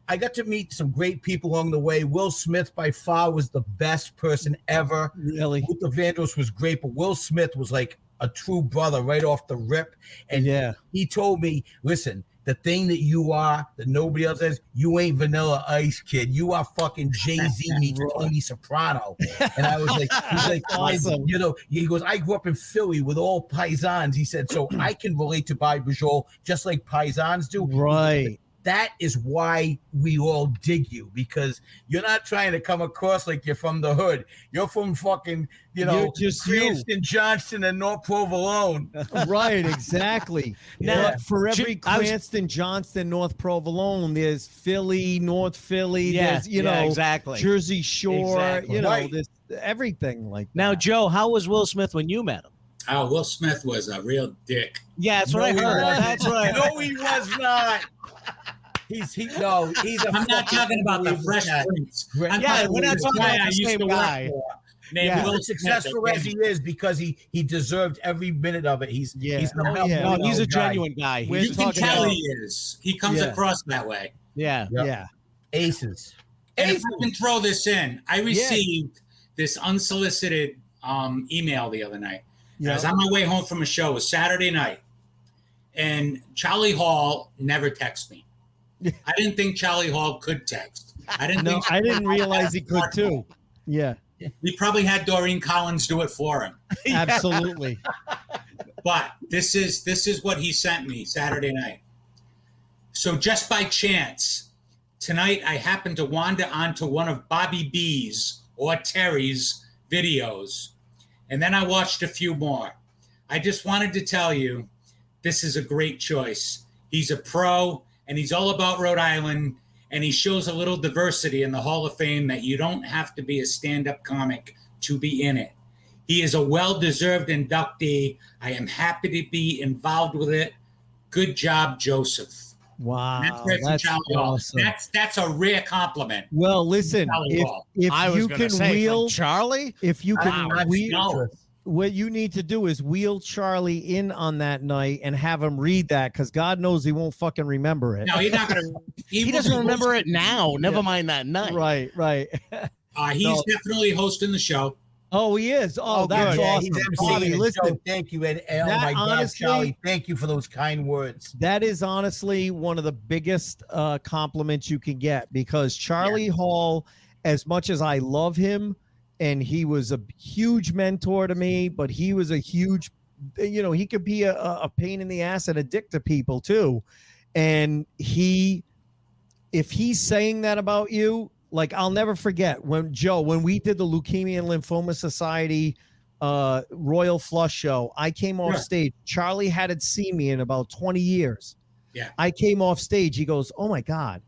I got to meet some great people along the way. Will Smith by far was the best person ever. Really? Luther Vandross was great, but Will Smith was like a true brother right off the rip. And he told me, listen, the thing that you are that nobody else is, you ain't Vanilla Ice, kid. You are fucking Jay-Z meets Tony Soprano. And I was like, he's like, awesome. He goes, I grew up in Philly with all paisans. He said, so I can relate to Bobby Braciola just like paisans do. Right. That is why we all dig you, because you're not trying to come across like you're from the hood. You're from fucking, You're just Cranston, Johnston, and North Provolone. Right, exactly. Now, Yeah. for every Cranston, Johnston, North Provolone, there's Philly, North Philly, there's, exactly. Jersey Shore, Exactly. there's everything like that. Now, Joe, how was Will Smith when you met him? Oh, Will Smith was a real dick. Yeah, that's what I heard. That's right. No, he was not. He's I'm not talking about the Fresh Prince. I'm talking we're not about talking the guy about I the used same to guy. work for. Named Will as successful Smith. as he is, because he deserved every minute of it. He's the No, he's a genuine guy. You can tell he is. He comes across that way. Yeah. Yeah. Aces. And if I can throw this in, I received this unsolicited email the other night. I was on my way home from a show. It was Saturday night. And Charlie Hall never texts me. I didn't think Charlie Hall could text. I didn't realize he could too. Yeah. He probably had Doreen Collins do it for him. Absolutely. But this is what he sent me Saturday night. So just by chance, tonight I happened to wander onto one of Bobby B's or Terry's videos. And then I watched a few more. I just wanted to tell you, this is a great choice. He's a pro, and he's all about Rhode Island, and he shows a little diversity in the Hall of Fame that you don't have to be a stand-up comic to be in it. He is a well-deserved inductee. I am happy to be involved with it. Good job, Joseph. Wow, that's awesome. That's a rare compliment. Well, listen, if I was you gonna can say, wheel Charlie, if you can wheel, No. what you need to do is wheel Charlie in on that night and have him read that, because God knows he won't fucking remember it. No, he's not gonna. he doesn't remember it now. Never mind that night. Right. He's definitely hosting the show. Oh, he is. Oh, that's Yeah, awesome. he's emceeing Bobby, it. listen, Joe, thank you. And oh that my God, honestly- Charlie, thank you for those kind words. that is honestly one of the biggest compliments you can get, because Charlie Hall, as much as I love him, and he was a huge mentor to me, but he was a huge, he could be a pain in the ass and a dick to people too. And if he's saying that about you, Like, I'll never forget when we did the Leukemia and Lymphoma Society Royal Flush show. I came off stage. Charlie hadn't seen me in about 20 years. Yeah. I came off stage. He goes, "Oh my God,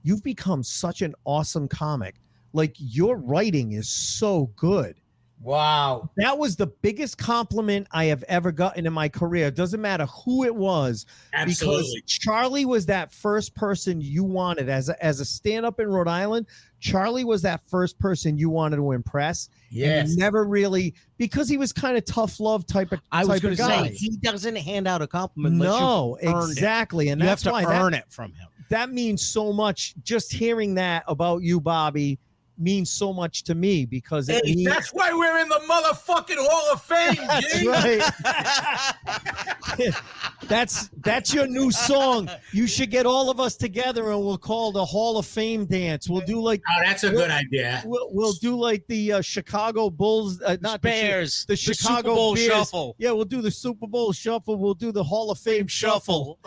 you've become such an awesome comic. Like, your writing is so good." Wow. That was the biggest compliment I have ever gotten in my career. It doesn't matter who it was. Absolutely. Because Charlie was that first person you wanted as a stand-up in Rhode Island. Charlie was that first person you wanted to impress. Yes. And never really, because he was kind of tough love type of I was going to guy. say, he doesn't hand out a compliment. No, exactly. And you that's have to why earn it from him. that means so much. Just hearing that about you, Bobby, means so much to me, because it means, that's why we're in the motherfucking Hall of Fame. That's right. that's your new song. You should get all of us together and we'll call the Hall of Fame dance. We'll do like that's a good idea. We'll do like the Chicago Bulls, not Bears, the Chicago Super Bowl Bears. Shuffle. Yeah, we'll do the Super Bowl Shuffle. We'll do the Hall of Fame Shuffle.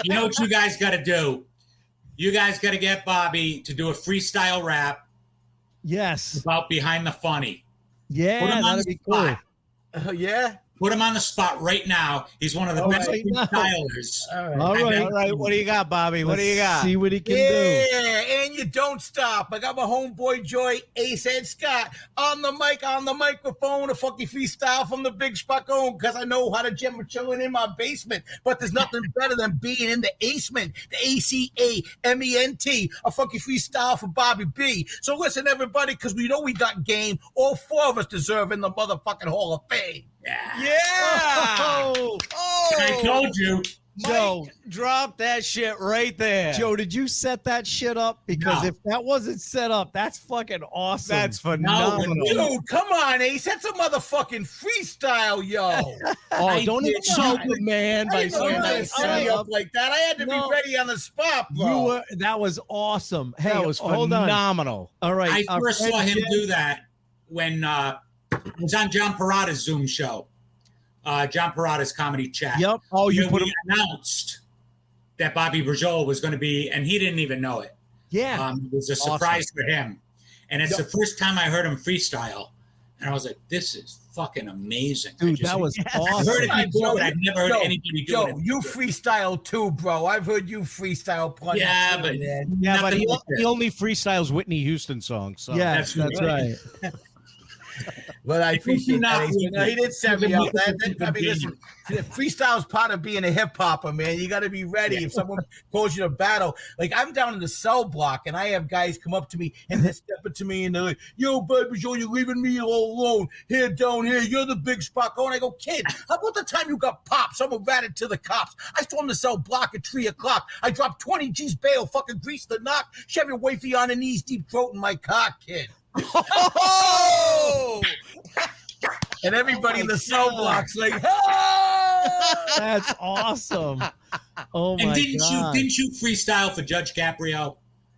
You know what you guys got to do? You guys got to get Bobby to do a freestyle rap. Yes. About Behind the Funny. Yeah, that'd be cool. Yeah. Put him on the spot right now. He's one of the best freestylers. All right. What do you got, Bobby? What do you got? See what he can do. Yeah, and you don't stop. I got my homeboy Joy, Ace Ed Scott, on the microphone, a funky freestyle from the Big Spacone, because I know how to jam chilling in my basement. But there's nothing better than being in the acement, the ACAMENT, a funky freestyle for Bobby B. So listen, everybody, because we know we got game. All four of us deserve in the motherfucking Hall of Fame. Yeah. Oh. I told you. Joe, drop that shit right there. Joe, did you set that shit up? Because if that wasn't set up, that's fucking awesome. That's phenomenal. Dude, come on, Ace. That's a motherfucking freestyle, yo. Don't insult the man by saying that. Set me up like that. I had to be ready on the spot, bro. That was awesome. Hey, that was phenomenal. All right. I first saw him do that when it was on John Parada's Zoom show. John Parada's Comedy Chat. Yep. Oh, you put him announced that Bobby Braciola was going to be, and he didn't even know it. Yeah. It was a surprise for him. And it's the first time I heard him freestyle. And I was like, this is fucking amazing. Dude, that was awesome. I've heard it before, but I've never heard anybody do it. You freestyle too, bro. I've heard you freestyle plenty. Yeah, but he only freestyles Whitney Houston songs. So. Yeah, that's right. But I appreciate that. He did set me up. I mean, listen, freestyle is part of being a hip hopper, man. You got to be ready if someone calls you to battle. Like, I'm down in the cell block, and I have guys come up to me and they step up to me and they're like, "Yo, baby, Joe, you're leaving me all alone here down here. You're the Big Spacone." I go, "Kid, how about the time you got popped? Someone ratted to the cops. I stormed the cell block at 3:00. I dropped 20 G's bail, fucking greased the knock, shove your wifey on her knees, deep throat in my cock, kid." Oh! And everybody in the cell block's like, "Oh!" That's awesome. Oh my and God. didn't you freestyle for Judge Caprio,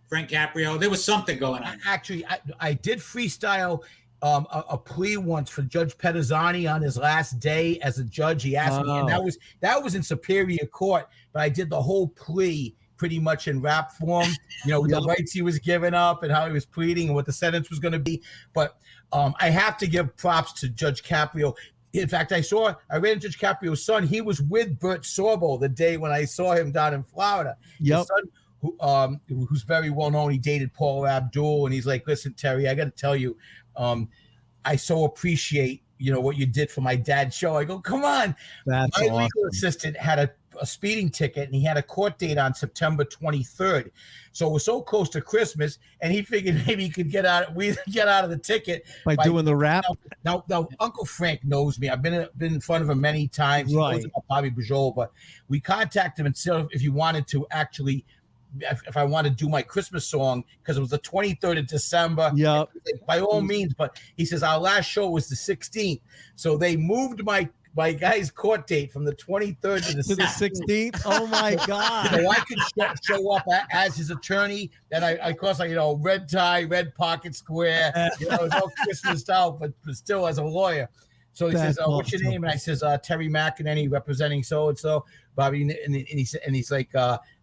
Frank Caprio? There was something going on. Actually, I did freestyle a plea once for Judge Pettizani on his last day as a judge. He asked me, and that was in Superior Court, but I did the whole plea pretty much in rap form, the rights he was giving up and how he was pleading and what the sentence was going to be. But I have to give props to Judge Caprio. In fact, I ran into Judge Caprio's son. He was with Bert Sorbo the day when I saw him down in Florida. Yep. His son, who's very well known, he dated Paula Abdul, and he's like, "Listen, Terry, I got to tell you, I so appreciate what you did for my dad's show." I go, "Come on." That's my awesome. legal assistant had a speeding ticket, and he had a court date on September 23rd. So it was so close to Christmas, and he figured maybe he could get out of the ticket by doing the rap. Now, Uncle Frank knows me. I've been in front of him many times. Right. He knows about Bobby Braciola, but we contacted him and said if he wanted to actually, if I want to do my Christmas song, because it was the 23rd of December. Yeah. By all means, but he says our last show was the 16th, so they moved my guy's court date from the 23rd to the 16th. Oh my God! So I could show up as his attorney. Then I of course, red tie, red pocket square. It was all Christmased out, but still as a lawyer. So he says, "What's your name?" And I says, "Terry McEnany, representing so and so." Bobby, and he's like,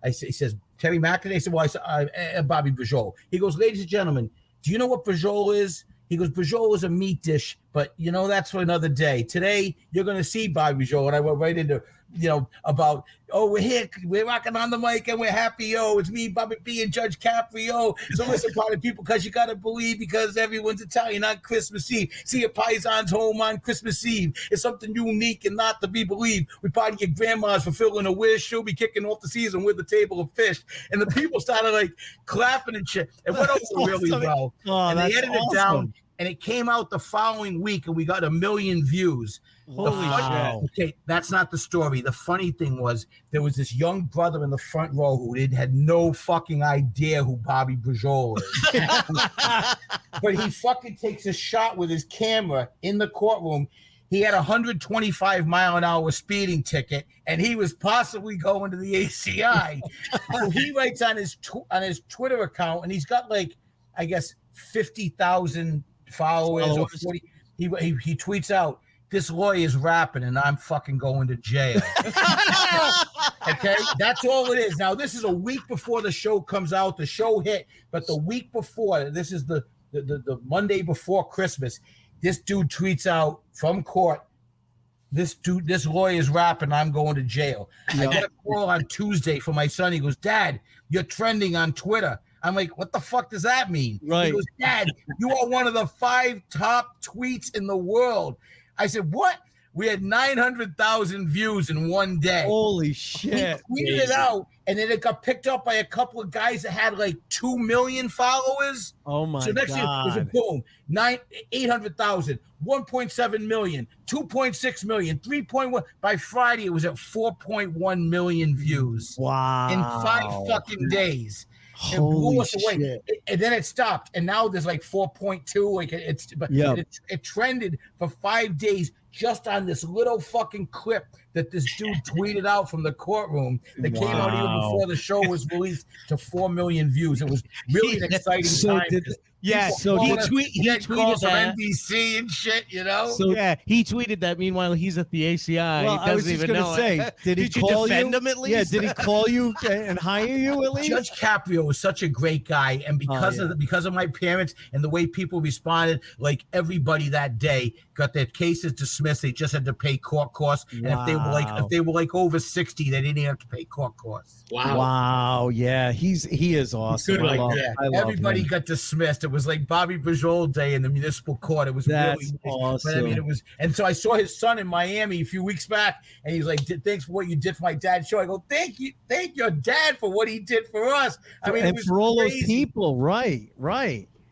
he says, Terry McInerney. I said, well, I said, Bobby Braciola. He goes, ladies and gentlemen, do you know what Braciola is? He goes, Braciola is a meat dish, but, you know, that's for another day. Today, you're going to see Bobby Braciola. And I went right into, you know, about, oh, we're here. We're rocking on the mic and we're happy. Yo, it's me, Bobby B, and Judge Caprio. So listen, party people, because you got to believe, because everyone's Italian on Christmas Eve. See your paisans home on Christmas Eve. It's something unique and not to be believed. We party your grandma's fulfilling a wish. She'll be kicking off the season with a table of fish. And the people started like clapping and shit. It went over really well. Oh, and they edited awesome. it down. And it came out the following week, and we got 1 million views. Holy shit. Okay, that's not the story. The funny thing was, there was this young brother in the front row who had no fucking idea who Bobby Braciola is. But he fucking takes a shot with his camera in the courtroom. He had a 125-mile-an-hour speeding ticket, and he was possibly going to the ACI. So he writes on his Twitter account, and he's got like, I guess, 50,000 followers. Or 40. He tweets out, this lawyer is rapping and I'm fucking going to jail. Okay, that's all it is. Now, this is a week before the show comes out. The show hit, but the week before, this is the Monday before Christmas, this dude tweets out from court, this lawyer is rapping, I'm going to jail. I get a call on Tuesday from my son. He goes, Dad, you're trending on Twitter. I'm like, what the fuck does that mean? Right. He goes, Dad, you are one of the 5 top tweets in the world. I said, what? We had 900,000 views in one day. Holy shit. We tweeted it out, and then it got picked up by a couple of guys that had like 2 million followers. Oh my God. So next year it was a boom. 800,000, 1.7 million, 2.6 million, 3.1. By Friday, it was at 4.1 million views. Wow. In 5 fucking days. It Holy blew us away. shit. And then it stopped, and now there's like 4.2. Like it trended for 5 days just on this little fucking clip that this dude tweeted out from the courtroom that came out even before the show was released to 4 million views. It was really an exciting time. So he tweeted calls from that. NBC and shit, you know. So yeah, he tweeted that. Meanwhile, he's at the ACI. Well, he doesn't even know. Say, did he you call defend you? him at least? Yeah, did he call you and hire you at least? Judge Caprio was such a great guy, and because of my parents and the way people responded, like everybody that day got their cases dismissed. They just had to pay court costs, and if they were like over 60, they didn't have to pay court costs. Wow. Yeah, he is awesome. Good like that. Everybody got dismissed. It was like Bobby Braciola Day in the municipal court. It was That's really awesome. But I mean, it was, and so I saw his son in Miami a few weeks back, and he's like, "Thanks for what you did for my dad's show." I go, "Thank your dad for what he did for us." I mean, and for all those people, right.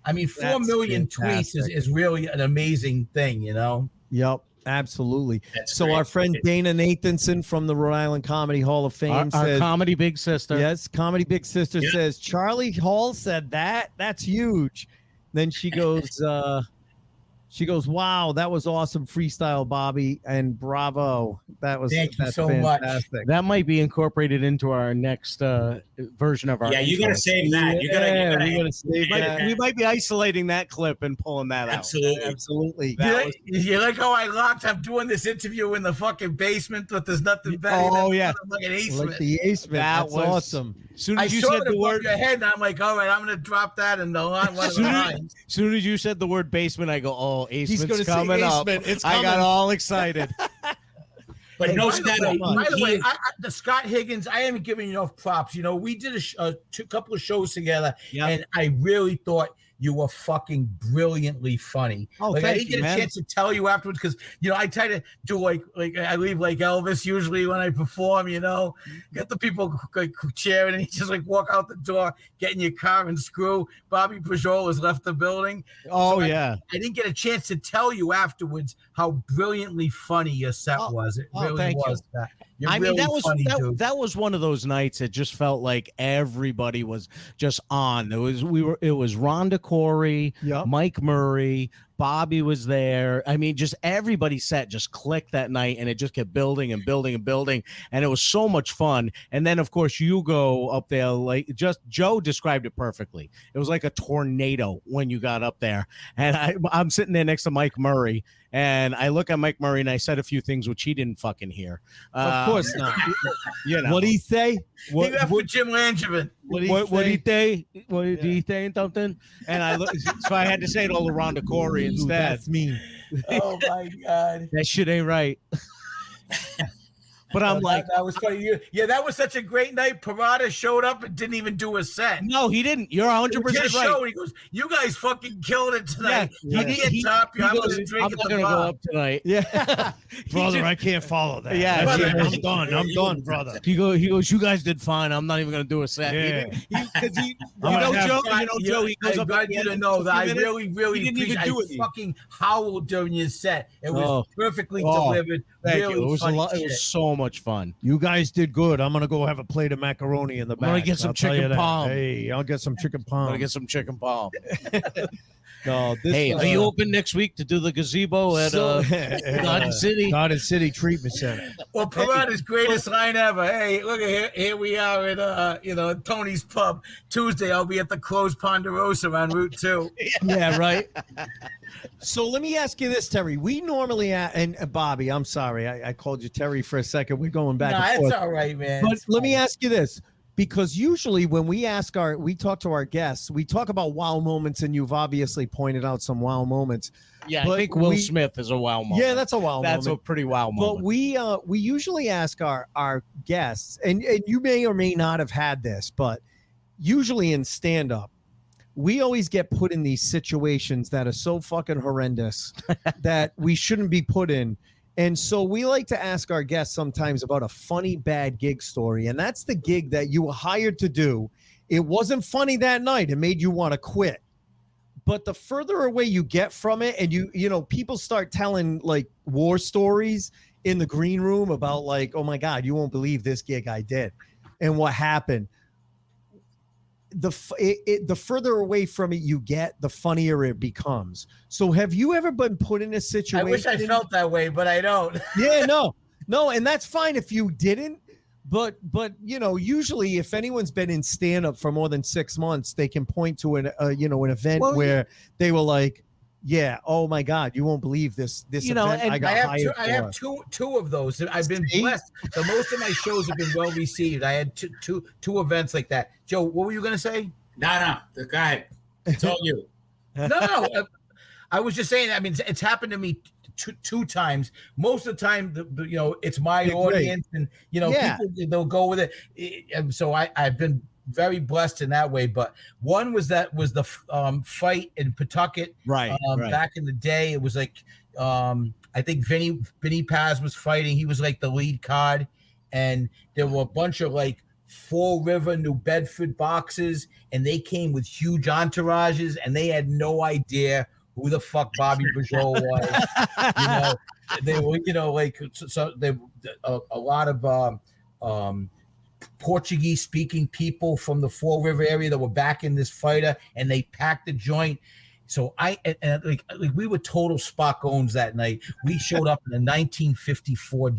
I mean, 4 million tweets is really an amazing thing, you know. Yep. Absolutely. That's so great. our friend Dana Nathanson from the Rhode Island Comedy Hall of Fame Our comedy big sister. Yes, comedy big sister says Charlie Hall said that. That's huge. Then she goes, wow, that was awesome freestyle, Bobby, and bravo. Thank you so fantastic. much. That might be incorporated into our next version of our. Yeah, you intro. gotta save that. You gotta save that. We might be isolating that clip and pulling that Absolutely. You like how I locked? I'm doing this interview in the fucking basement, but there's nothing better. Oh, than yeah. Like an Like the Acement. That's was awesome. Soon I as you saw said it the above word, your head, and I'm like, all right, I'm gonna drop that in the line. One of the lines. soon as you said the word basement, I go, oh, He's Acement's gonna coming say up. Acement. It's I got coming. all excited. But Hey, no, by the way, Scott, the Scott Higgins, I haven't given you enough props. You know, we did a couple of shows together, and I really thought you were fucking brilliantly funny. Oh, like, I thank didn't you, get a man. chance to tell you afterwards because, you know, I try to do like I leave like Elvis usually when I perform, you know, get the people like cheering and you just like walk out the door, get in your car and screw. Bobby Braciola has left the building. Oh, So yeah. I didn't get a chance to tell you afterwards how brilliantly funny your set was. It really thank you. was. You're I mean, really that was funny, dude. that was one of those nights. It just felt like everybody was just on. It was Rhonda Corey, Yep. Mike Murray, Bobby was there. I mean, just everybody's set just clicked that night, and it just kept building and building and building, and it was so much fun. And then, of course, you go up there, like just Joe described it perfectly. It was like a tornado when you got up there, and I'm sitting there next to Mike Murray, and I look at Mike Murray, and I said a few things which he didn't fucking hear. Of course not. You know. What'd he say? He left with Jim Langevin. What did he say? What did he say something? And I look, so I had to say it all around the Corey instead. That's me. Oh my God. That shit ain't right. But I'm like, that was funny. Yeah, that was such a great night. Parada showed up and didn't even do a set. No, he didn't. You're 100% right. Show, he goes, "You guys fucking killed it tonight. Yeah, I can't top you. I'm going to drink I'm at not the gonna bar." go up tonight. Yeah, brother, I can't follow that. Yeah, I'm done, brother. He goes, "You guys did fine. I'm not even gonna do a set." Yeah. Joe, he goes I up. got you to know that I really he didn't even do it. I fucking howled during your set. It was perfectly Oh, delivered. Thank Really you. It was funny It shit. was so much fun. You guys did good. I'm gonna go have a plate of macaroni in the back. I'm gonna get some I'll tell you chicken that. palm. Hey, I'll get some chicken I'm palm. gonna get some chicken palm. No, this, Hey, are you open next week to do the gazebo at Garden City? Garden City Treatment Center. Well, Parada's greatest line ever. Hey, look at here we are at Tony's Pub. Tuesday, I'll be at the Closed Ponderosa on Route 2. Yeah, right. So let me ask you this, Terry. We normally and Bobby, I'm sorry, I called you Terry for a second. We're going back and forth. It's all right, man. But let me ask you this, because usually when we talk to our guests, we talk about wow moments, and you've obviously pointed out some wow moments. Yeah, I think Will Smith is a wow moment. Yeah, that's a wow moment. That's a pretty wow moment. But we usually ask our guests, and you may or may not have had this, but usually in stand-up, we always get put in these situations that are so fucking horrendous that we shouldn't be put in. And so we like to ask our guests sometimes about a funny bad gig story. And that's the gig that you were hired to do. It wasn't funny that night. It made you want to quit. But the further away you get from it, and you know, people start telling like war stories in the green room about like, oh my God, you won't believe this gig I did and what happened. The further away from it you get, the funnier it becomes. So have you ever been put in a situation? I wish I felt that way, but I don't. Yeah, no, and that's fine if you didn't. But you know, usually if anyone's been in stand-up for more than 6 months, they can point to an event where they were like, yeah, oh my God, you won't believe this event and I got hired for. I have two of those. I've been blessed. So most of my shows have been well received. I had two events like that. Joe, what were you gonna say? No, the guy. It's all you. No. I was just saying. I mean, it's happened to me two times. Most of the time, it's my audience, and people, they'll go with it. And so I've been very blessed in that way. But one was the fight in Pawtucket, right. Back in the day. It was like I think Vinny Paz was fighting. He was like the lead card, and there were a bunch of like Fall River, New Bedford boxers, and they came with huge entourages, and they had no idea who the fuck Bobby Braciola was. They were, a lot of Portuguese speaking people from the Fall River area that were back in this fighter, and they packed the joint. So we were total Spockones that night. We showed up in a 1954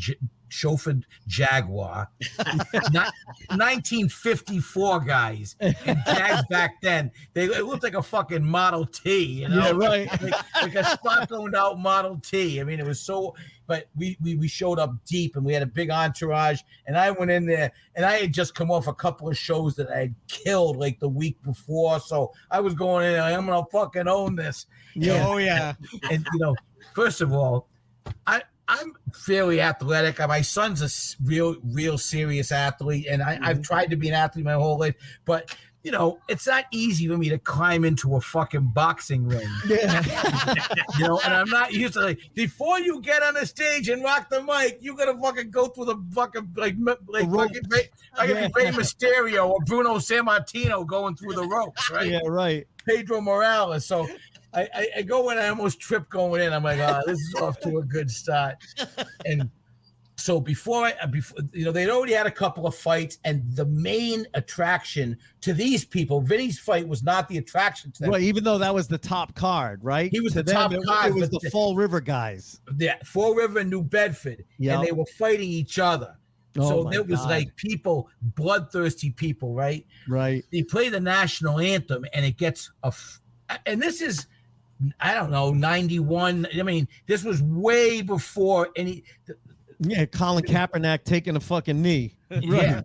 chauffeured Jaguar. 1954 guys. And Jags back then, it looked like a fucking Model T, Yeah, right. like a Spockoned out Model T. I mean, it was so. But we showed up deep, and we had a big entourage. And I went in there, and I had just come off a couple of shows that I had killed like the week before. So I was going in there, I'm gonna fucking own this. Yeah. Oh yeah. And first of all, I'm fairly athletic. My son's a real serious athlete, and I've tried to be an athlete my whole life, but it's not easy for me to climb into a fucking boxing ring. Yeah. And I'm not used to before you get on the stage and rock the mic, you gotta fucking go through the fucking I could be Rey Mysterio or Bruno Sammartino going through the ropes, right? Yeah, right. Pedro Morales. So I go in, I almost trip going in. I'm like, this is off to a good start. And So before they'd already had a couple of fights, and the main attraction to these people, Vinny's fight was not the attraction to them. Right, even though that was the top card, right? He was to the top card. It was the Fall River guys. Yeah, Fall River and New Bedford, and they were fighting each other. So there was like people, bloodthirsty people, right? Right. They play the national anthem, and it gets and this is, I don't know, 91. I mean, this was way before any. Yeah, Colin Kaepernick taking a fucking knee. Yeah.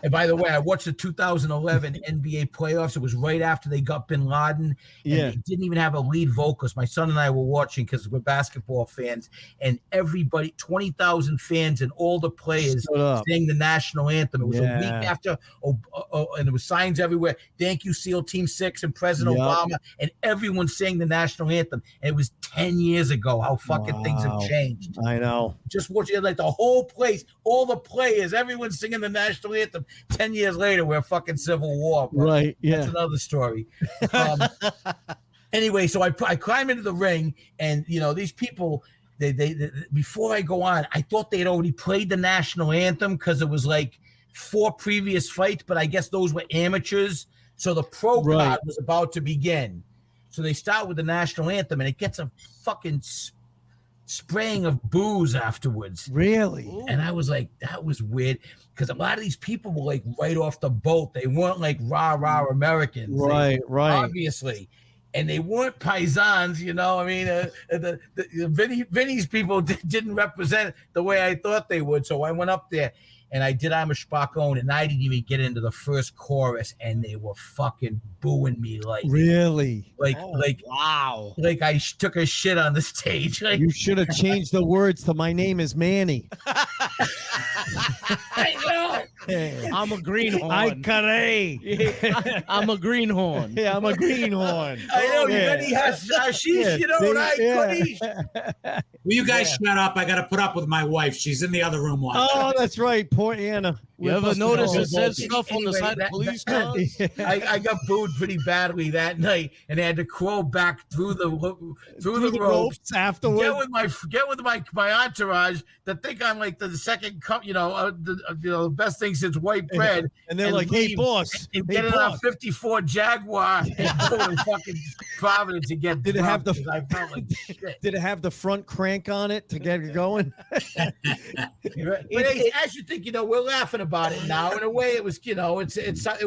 And by the way, I watched the 2011 NBA playoffs. It was right after they got Bin Laden. And they didn't even have a lead vocalist. My son and I were watching because we're basketball fans, and everybody, 20,000 fans and all the players sang the national anthem. It was a week after, and there was signs everywhere. Thank you, SEAL Team 6 and President Obama, and everyone sang the national anthem. And it was 10 years ago. How fucking things have changed. I know. Just watching like the whole place, all the players, everyone singing the national anthem. 10 years later, we're fucking civil war. Right. Yeah. That's another story. Anyway, so I climb into the ring, and these people, they before I go on, I thought they had already played the national anthem because it was like 4 previous fights, but I guess those were amateurs. So the pro card was about to begin. So they start with the national anthem, and it gets a fucking spraying of booze afterwards. Really? And I was like, that was weird, because a lot of these people were like right off the boat. They weren't like rah Americans. Right. Obviously. And they weren't paisans, I mean, Vinny's people didn't represent the way I thought they would. So I went up there and I did I'm a Spackone, and I didn't even get into the first chorus, and they were fucking booing me like wow, like I took a shit on the stage. Like, you should have changed the words to "My name is Manny." I know. I'm a greenhorn. I'm a greenhorn. Yeah, I'm a greenhorn. I know. Vinny has hashish, Will you guys shut up? I got to put up with my wife. She's in the other room watching. Oh, that's right. Poor Anna. You ever notice it says stuff on the side of police cars? I got booed pretty badly that night, and I had to crawl back through the ropes afterwards. Get with my entourage that think I'm like the second cup, the best thing since white bread. And they're like, "Hey, boss!" And get in our '54 Jaguar and go to fucking Providence to get. Did it have the? I felt like shit. Did it have the front crank on it to get it going? But as you think, we're laughing about it now. In a way, it was, it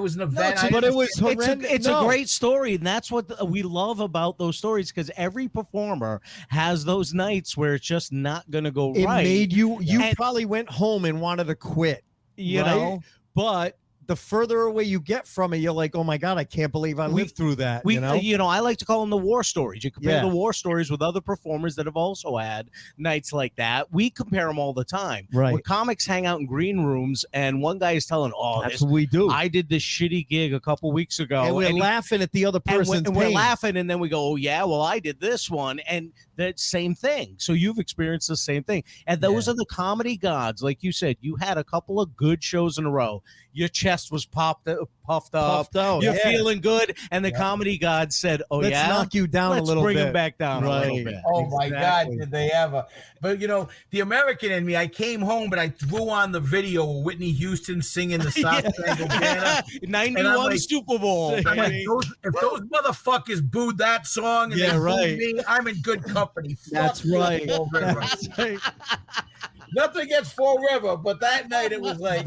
was an event. But it was horrendous. It's a great story, and that's what we love about those stories, because every performer has those nights where it's just not going to go right. It made you probably went home and wanted to quit, you know. But the further away you get from it, you're like, oh my God, I can't believe I lived through that. I like to call them the war stories. You compare the war stories with other performers that have also had nights like that. We compare them all the time. Right. Where comics hang out in green rooms, and one guy is telling, that's what we do. I did this shitty gig a couple weeks ago. And we're laughing at the other person's and we're laughing, and then we go, oh yeah, well, I did this one. And that same thing. So you've experienced the same thing. And those are the comedy gods. Like you said, you had a couple of good shows in a row. Your chest was puffed up. You're feeling good. And the comedy gods said, oh, let's knock you down a little bit. Let's bring him back down a little bit. Oh, my God, did they ever. But, the American in me, I came home, but I threw on the video of Whitney Houston singing the South Spangled Banner. 91 Super Bowl. If those motherfuckers booed that song and they booed me, I'm in good company. That's right. That's right. Nothing against Fall River, but that night it was like,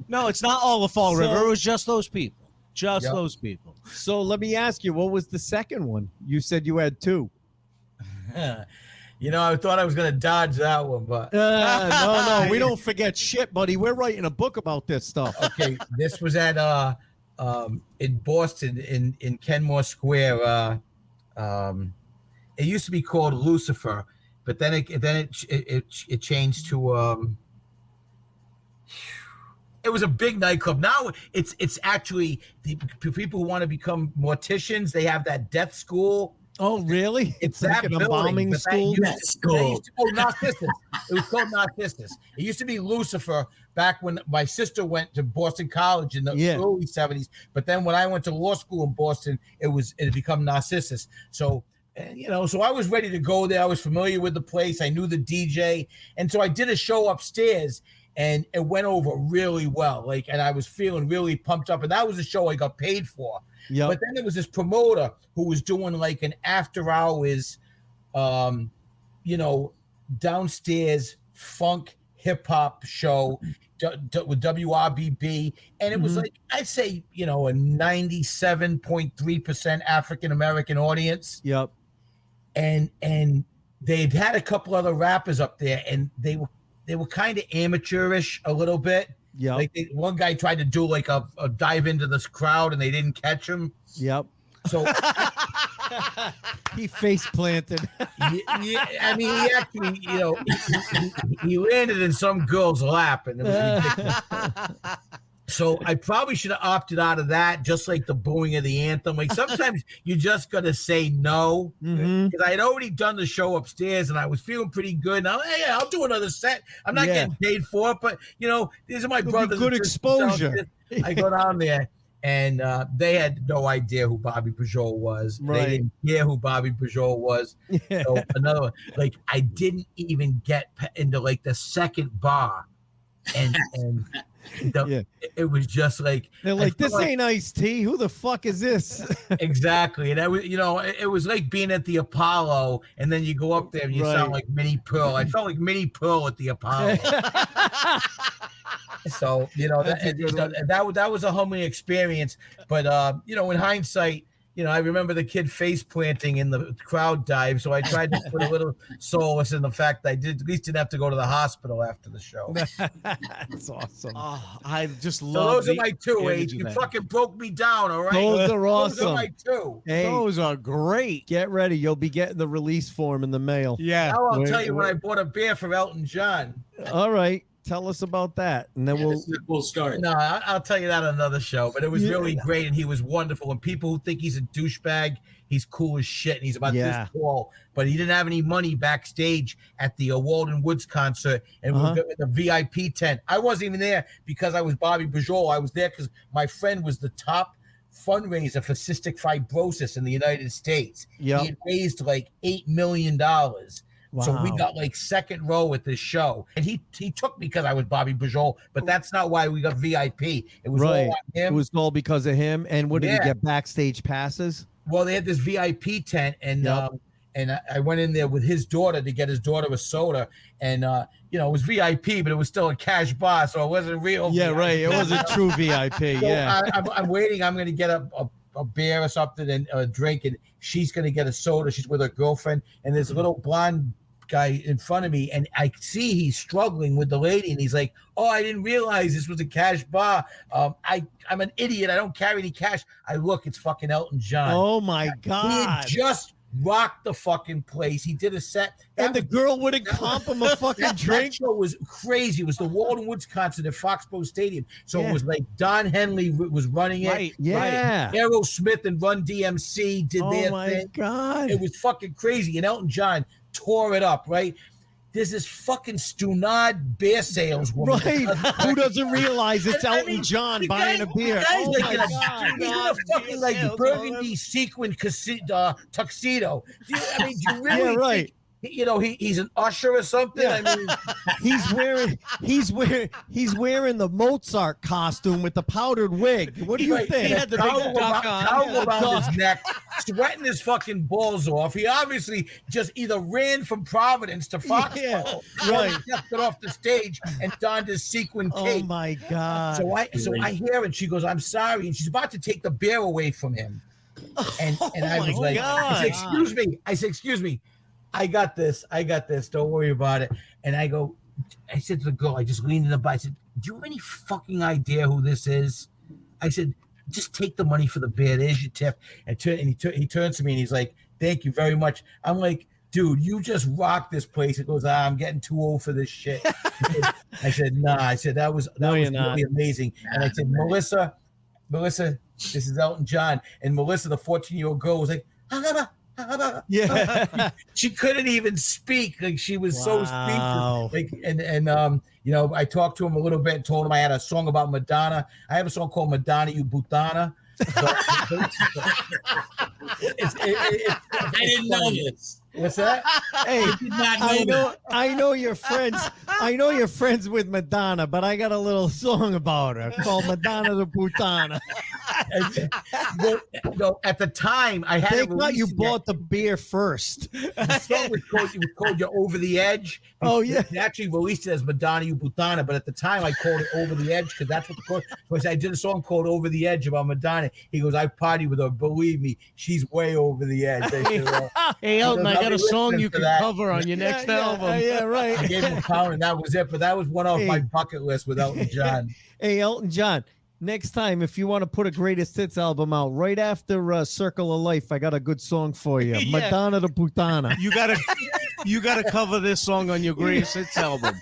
No, it's not all of Fall River. It was just those people. Those people. So let me ask you, what was the second one? You said you had 2. I thought I was going to dodge that one, but no, we don't forget shit, buddy. We're writing a book about this stuff. Okay, this was at in Boston in Kenmore Square. It used to be called Lucifer, but then it changed to it was a big nightclub. Now it's actually the people who want to become morticians. They have that death school. Oh, really? It's like that an building, embalming school? Narcissus. It was called Narcissus. It used to be Lucifer back when my sister went to Boston College in the early 70s. But then when I went to law school in Boston, it had become Narcissus. So And, you know, so I was ready to go there. I was familiar with the place. I knew the DJ. And so I did a show upstairs, and it went over really well. Like, and I was feeling really pumped up. And that was a show I got paid for. Yep. But then there was this promoter who was doing like an after hours, you know, downstairs funk hip hop show with WRBB. And it was like, I'd say, you know, a 97.3% African-American audience. Yep. And they'd had a couple other rappers up there, and they were kind of amateurish a little bit. Yeah. Like one guy tried to do like a dive into this crowd, and they didn't catch him. Yep. So he face planted. yeah, I mean, he actually, you know, he landed in some girl's lap, and it was ridiculous. So I probably should have opted out of that, just like the booing of the anthem. Like sometimes you just got to say no, because I had already done the show upstairs and I was feeling pretty good. Now, hey, I'll do another set. I'm not getting paid for it, but you know, these are my brothers. Good exposure. I go down there, and they had no idea who Bobby Braciola was. Right. They didn't care who Bobby Braciola was. Yeah. So another one, like I didn't even get into like the second bar, and it was just like they're like, this ain't iced tea. Who the fuck is this? Exactly. And I was, you know, it was like being at the Apollo, and then you go up there and you sound like Minnie Pearl. I felt like Minnie Pearl at the Apollo. So, you know, that was a humbling experience. But you know, in hindsight, you know, I remember the kid face planting in the crowd dive, so I tried to put a little solace in the fact that I at least didn't have to go to the hospital after the show. That's awesome. Oh, I just So love those are my two, H. You fucking broke me down, all right? Those are awesome. Those are my two. Hey, those are great. get ready. You'll be getting the release form in the mail. Yeah. Now I'll tell you when I bought a beer for Elton John. All right. Tell us about that. And then This is a cool story. No, I'll tell you that on another show. But it was really great, and he was wonderful. And people who think he's a douchebag, he's cool as shit, and he's about this tall. But he didn't have any money backstage at the Walden Woods concert, and we were in the VIP tent. I wasn't even there because I was Bobby Braciola. I was there because my friend was the top fundraiser for cystic fibrosis in the United States. Yep. He had raised like $8 million. So we got like second row at this show, and he took me because I was Bobby Braciola, but that's not why we got VIP. It was all on him. It was all because of him. And what did he get? Backstage passes? Well, they had this VIP tent, and I went in there with his daughter to get his daughter a soda, and you know, it was VIP, but it was still a cash bar, so it wasn't real. Yeah, VIP. right. It wasn't true VIP. So I'm waiting. I'm going to get a beer or something and a drink, and she's going to get a soda. She's with her girlfriend, and there's a little blonde guy in front of me, and I see he's struggling with the lady, and he's like, "Oh, I didn't realize this was a cash bar. I'm an idiot. I don't carry any cash." I look, it's fucking Elton John. Oh my God. He had just rocked the fucking place. He did a set, and the girl wouldn't comp him a fucking drink. That show was crazy. It was the Walden Woods concert at Foxborough Stadium. So it was like Don Henley was running it. Yeah. Aerosmith and Run DMC did their thing. Oh my God. It was fucking crazy. And Elton John tore it up, right? There's this fucking Stunad beer saleswoman. Right. Who doesn't realize it's Elton John buying a beer? The guy's like my he's in a fucking like burgundy sequin tuxedo. Do you really think, you know, he's an usher or something? Yeah. I mean, he's wearing the Mozart costume with the powdered wig. What do you think? He had the big duck on. towel around his neck, sweating his fucking balls off. He obviously just either ran from Providence to Foxborough, or he left it off the stage and donned his sequin cape. Oh my God! So I hear, and she goes, "I'm sorry," and she's about to take the beer away from him, and I was like, I said, "Excuse me," I said, "Excuse me." I got this. Don't worry about it. And I said to the girl, I just leaned in the bar. I said, "Do you have any fucking idea who this is?" I said, "Just take the money for the beer. There's your tip." And he turns to me and he's like, "Thank you very much." I'm like, "Dude, you just rocked this place." He goes, "I'm getting too old for this shit." I said, "Nah." I said, that was really amazing. And I said, Melissa, this is Elton John. And Melissa, the 14-year-old girl, was like, yeah. She couldn't even speak. Like, she was so speechless. Like, and you know, I talked to him a little bit and told him I had a song about Madonna. I have a song called Madonna You Butana. I didn't know this. What's that? Hey, I did not know I know you're friends. I know you're friends with Madonna, but I got a little song about her called Madonna the Putana. No, at the time, I had They it thought you released bought the beer first. The song was called "You're Over the Edge." Oh, yeah. They actually released it as Madonna You Putana, but at the time I called it "Over the Edge" because that's what the chord was. I did a song called "Over the Edge" about Madonna. He goes, "I party with her. Believe me, she's way over the edge." I said, well, Hey, Elton, I got a song listening you to can that. cover on your next album. Yeah, right. I gave him a pound, and that was it. But that was one off my bucket list with Elton John. Hey, Elton John. Next time, if you want to put a greatest hits album out right after Circle of Life, I got a good song for you. Yeah. Madonna the Putana. You gotta cover this song on your greatest hits album.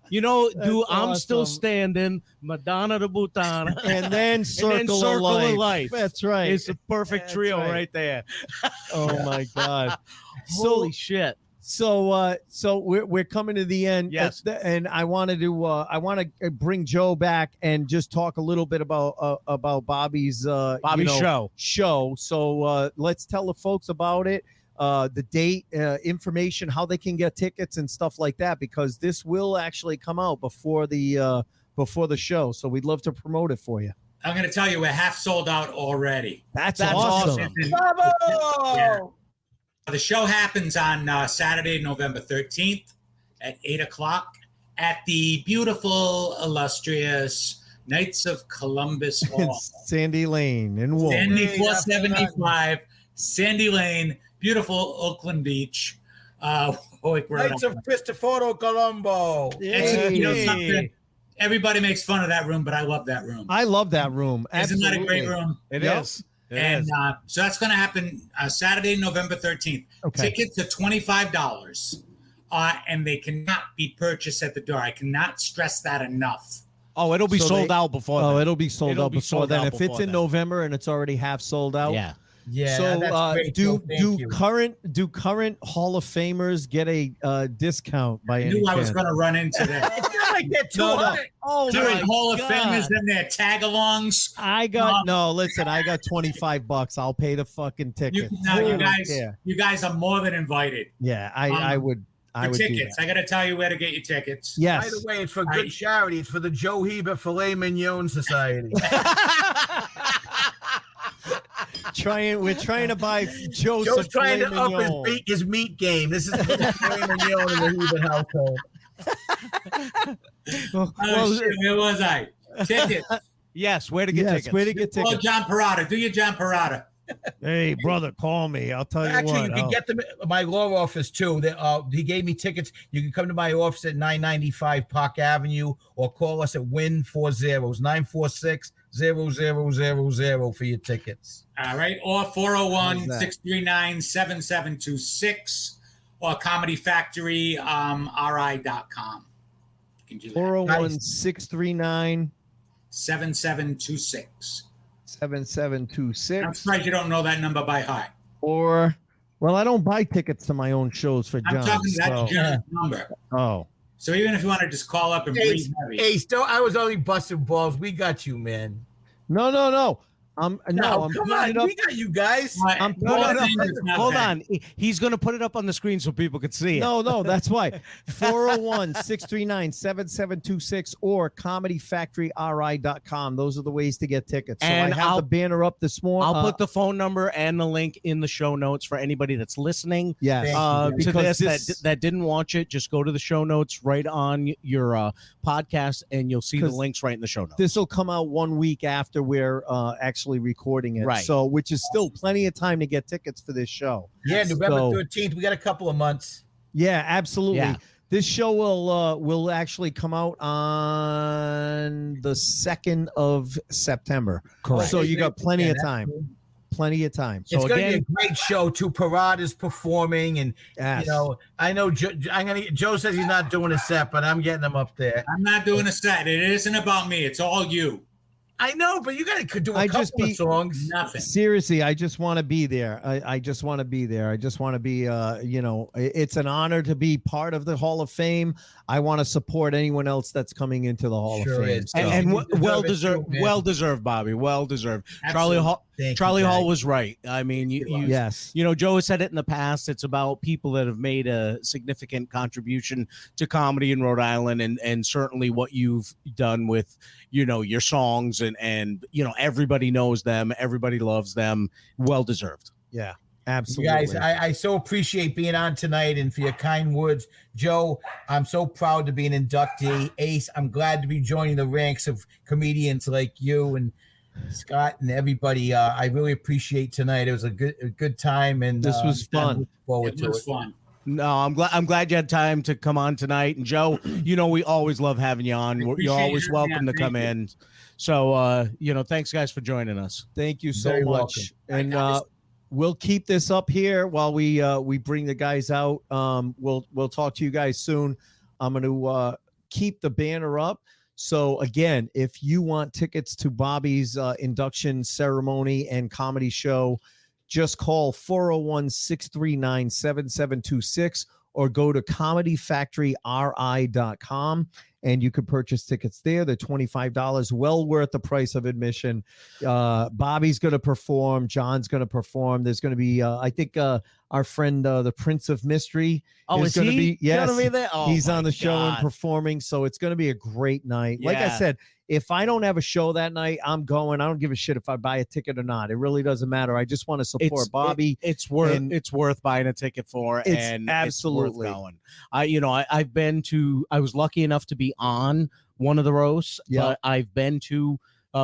You know, dude, I'm awesome. still standing, Madonna the Putana, And then Circle, Circle of, of Life. Life. That's right. It's a perfect That's trio right. right there. Oh my God. Holy shit. So we're coming to the end. Yes. And I wanted to bring Joe back and just talk a little bit about Bobby's show. So let's tell the folks about it. The date, information, how they can get tickets and stuff like that, because this will actually come out before the show. So we'd love to promote it for you. I'm going to tell you, we're half sold out already. That's awesome. Yeah. The show happens on Saturday, November 13th at 8 o'clock at the beautiful, illustrious Knights of Columbus Hall. Sandy Lane in Wool. Sandy 475, Sandy Lane, beautiful Oakland Beach. Knights of Cristoforo Colombo. It's, you know, something. Everybody makes fun of that room, but I love that room. I love that room. Isn't that a great Absolutely. room? It is. And so that's going to happen Saturday, November 13th. Okay. Tickets are $25, and they cannot be purchased at the door. I cannot stress that enough. Oh, it'll be So sold they- out before Oh, then. it'll be sold It'll out be before sold then. out If it's before in then. November and it's already half sold out. Yeah. Yeah, So that's great. do Joe. Thank you. current Hall of Famers get a discount by I any knew I was chance? going to run into that. It's not like they're No, no. 200. Oh During my Hall of God. Famers and their tag-alongs. I got listen, I got $25. I'll pay the fucking ticket. You guys are more than invited. Yeah, I would For do tickets, that. I got to tell you where to get your tickets. Yes. By the way, it's for good charity. It's for the Joe Hebert Filet Mignon Society. We're trying to buy Joe's trying to up mignon. his meat game. This is for the Filet Mignon in the Hebert household. Oh, shit, where was I? Tickets. Yes, where to get tickets. Where to get Call tickets. John Parada. Do your John Parada. Hey, brother, call me. I'll tell you Actually, what. you can get them at my law office too. He gave me tickets. You can come to my office at 995 Park Avenue or call us at WIN 40s 946-0000 for your tickets. All right. Or 401-639-7726 or comedyfactory.ri.com. You can do that. 401-639 7726. 7726. I'm surprised you don't know that number by heart. Or, well, I don't buy tickets to my own shows for I'm John. talking that's so- John's number. Oh. So even if you want to just call up and breathe heavy. Hey, still, I was only busting balls. We got you, man. No. I'm come putting on. it up. We got you guys. I'm No. Thing is not Hold bad. on. He's going to put it up on the screen so people can see it. No, that's why. 401-639-7726 or comedyfactoryri.com. Those are the ways to get tickets. So And I have I'll- the banner up this morning. I'll put the phone number and the link in the show notes for anybody that's listening. Yes. Thank you. To Because this that didn't watch it, just go to the show notes right on your podcast, and you'll see the 'Cause links right in the show notes. This will come out 1 week after we're actually recording it. Right. So, which is still plenty of time to get tickets for this show. Yeah, November So- 13th. We got a couple of months. Yeah, absolutely. Yeah. This show will actually come out on the 2nd of September. Correct. So you got plenty of Yeah, time. Plenty of time. It's So going to be again, a great show too. Parada's performing, and yes. I know Joe says he's not doing a set, but I'm getting him up there. I'm not doing a set. It isn't about me. It's all you. I know, but you could do a I couple just of songs. Nothing. Seriously, I just want to be there. I just want to be there. I just want to be, it's an honor to be part of the Hall of Fame. I want to support anyone else that's coming into the Hall of Fame. So. And You deserve it too, man. well deserved, Bobby. Well deserved. Absolutely. Charlie Hall was right. I mean, yes. Joe has said it in the past. It's about people that have made a significant contribution to comedy in Rhode Island, and certainly what you've done with, your songs and everybody knows them, everybody loves them. Well deserved. Yeah, You absolutely. guys, I so appreciate being on tonight and for your kind words. Joe, I'm so proud to be an inductee. Ace, I'm glad to be joining the ranks of comedians like you and Scott and everybody. I really appreciate tonight. It was a good time, and this was fun. Forward to It was it. fun. No, I'm glad you had time to come on tonight. And Joe, we always love having you on. You're always welcome to come in. So, thanks guys for joining us. Thank you so Very much. welcome. And we'll keep this up here while we bring the guys out. We'll talk to you guys soon. I'm going to keep the banner up. So again, if you want tickets to Bobby's induction ceremony and comedy show, just call 401-639-7726 or go to comedyfactoryri.com and you can purchase tickets there. They're $25, well worth the price of admission. Bobby's going to perform. John's going to perform. There's going to be, I think, our friend, the Prince of Mystery, is going to he be. Yes, gonna be there? Oh, he's on my the show and God. performing. So it's going to be a great night. Like I Yeah. said, if I don't have a show that night, I'm going. I don't give a shit if I buy a ticket or not. It really doesn't matter. I just want to support Bobby. It's worth buying a ticket for, and absolutely it's worth going. I was lucky enough to be on one of the roasts, but I've been to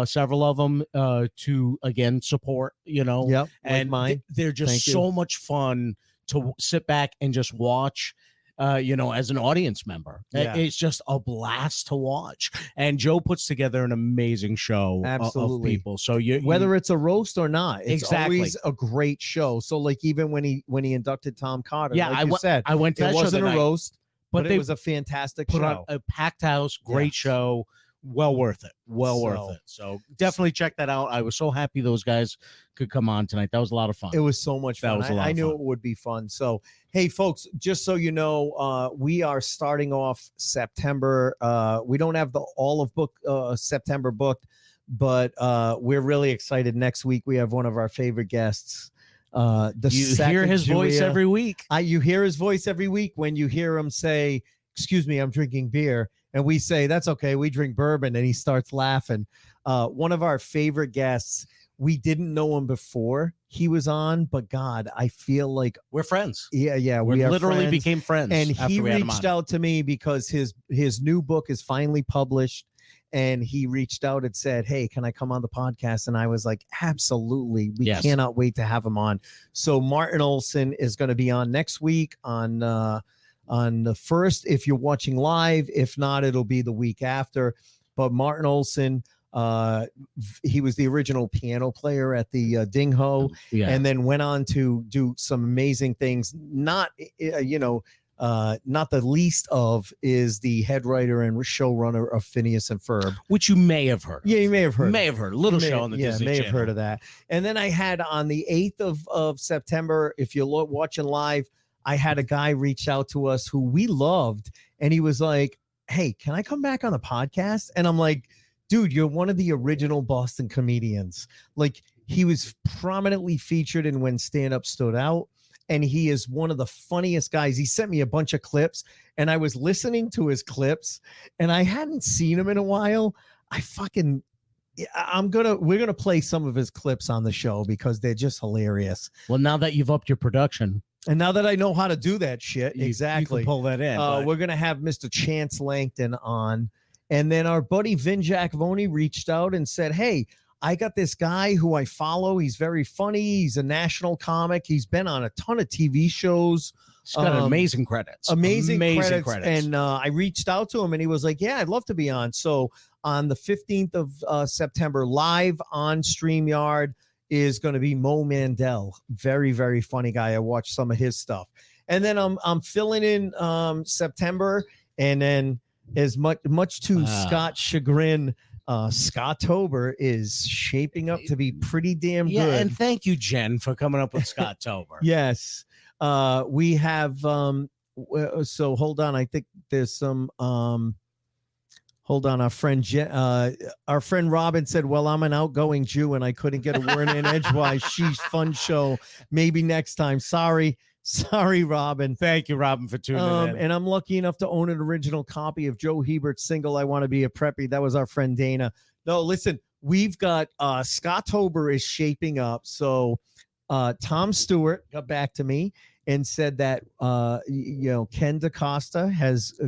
several of them to again support. Yep, and mine. They're just so much fun to sit back and just watch. As an audience member, it's just a blast to watch. And Joe puts together an amazing show of people. So whether it's a roast or not, it's Exactly. always a great show. So like even when he inducted Tom Carter, Yeah, like I went to that it show wasn't that a night, roast, but they it was a fantastic put show. on a packed house, great show. Well worth it. Worth it. So definitely check that out. I was so happy those guys could come on tonight. That was a lot of fun. It was so much fun. I knew it would be fun. So, hey, folks, just so you know, we are starting off September. We don't have all of September booked, but we're really excited. Next week, we have one of our favorite guests. You hear his voice every week. You hear his voice every week when you hear him say, "Excuse me, I'm drinking beer." And we say, "That's okay. We drink bourbon." And he starts laughing. One of our favorite guests. We didn't know him before he was on, but God, I feel like we're friends. Yeah. We are literally friends. became friends. And he reached out to me because his new book is finally published. And he reached out and said, "Hey, can I come on the podcast?" And I was like, "Absolutely. We cannot wait to have him on." So Martin Olson is going to be on next week on the 1st, if you're watching live. If not, it'll be the week after. But Martin Olson, he was the original piano player at the Ding Ho, and then went on to do some amazing things. Not the least of is the head writer and showrunner of Phineas and Ferb, which you may have heard. Yeah, you may have heard. A little show on the Disney may Channel. have heard of that. And then I had on the 8th of September, if you're watching live, I had a guy reach out to us who we loved, and he was like, "Hey, can I come back on the podcast?" And I'm like, "Dude, you're one of the original Boston comedians." Like, he was prominently featured in When Stand Up Stood Out, and he is one of the funniest guys. He sent me a bunch of clips, and I was listening to his clips, and I hadn't seen him in a while. We're gonna play some of his clips on the show because they're just hilarious. Well, now that you've upped your production, and now that I know how to do that shit, exactly, you can pull that in. We're gonna have Mr. Chance Langton on, and then our buddy Vin Giacavone reached out and said, "Hey, I got this guy who I follow. He's very funny. He's a national comic. He's been on a ton of TV shows. He's got amazing credits. Amazing credits. And I reached out to him, and he was like, "Yeah, I'd love to be on." So on the 15th of September, live on StreamYard, is going to be Mo Mandel. Very, very funny guy. I watched some of his stuff. And then I'm filling in September, and then as much to Scott's chagrin, Scotttober is shaping up to be pretty damn Yeah, good. and thank you, Jen, for coming up with Scotttober. Yes. We have so hold on. I think there's some hold on. Our friend Robin said, well, I'm an outgoing Jew and I couldn't get a word in edgewise. She's fun show. Maybe next time. Sorry, Robin. Thank you, Robin, for tuning in. And I'm lucky enough to own an original copy of Joe Hebert's single, I Want to Be a Preppy. That was our friend Dana. No, listen, we've got Scotttober is shaping up. So Tom Stewart got back to me and said that, Ken DaCosta has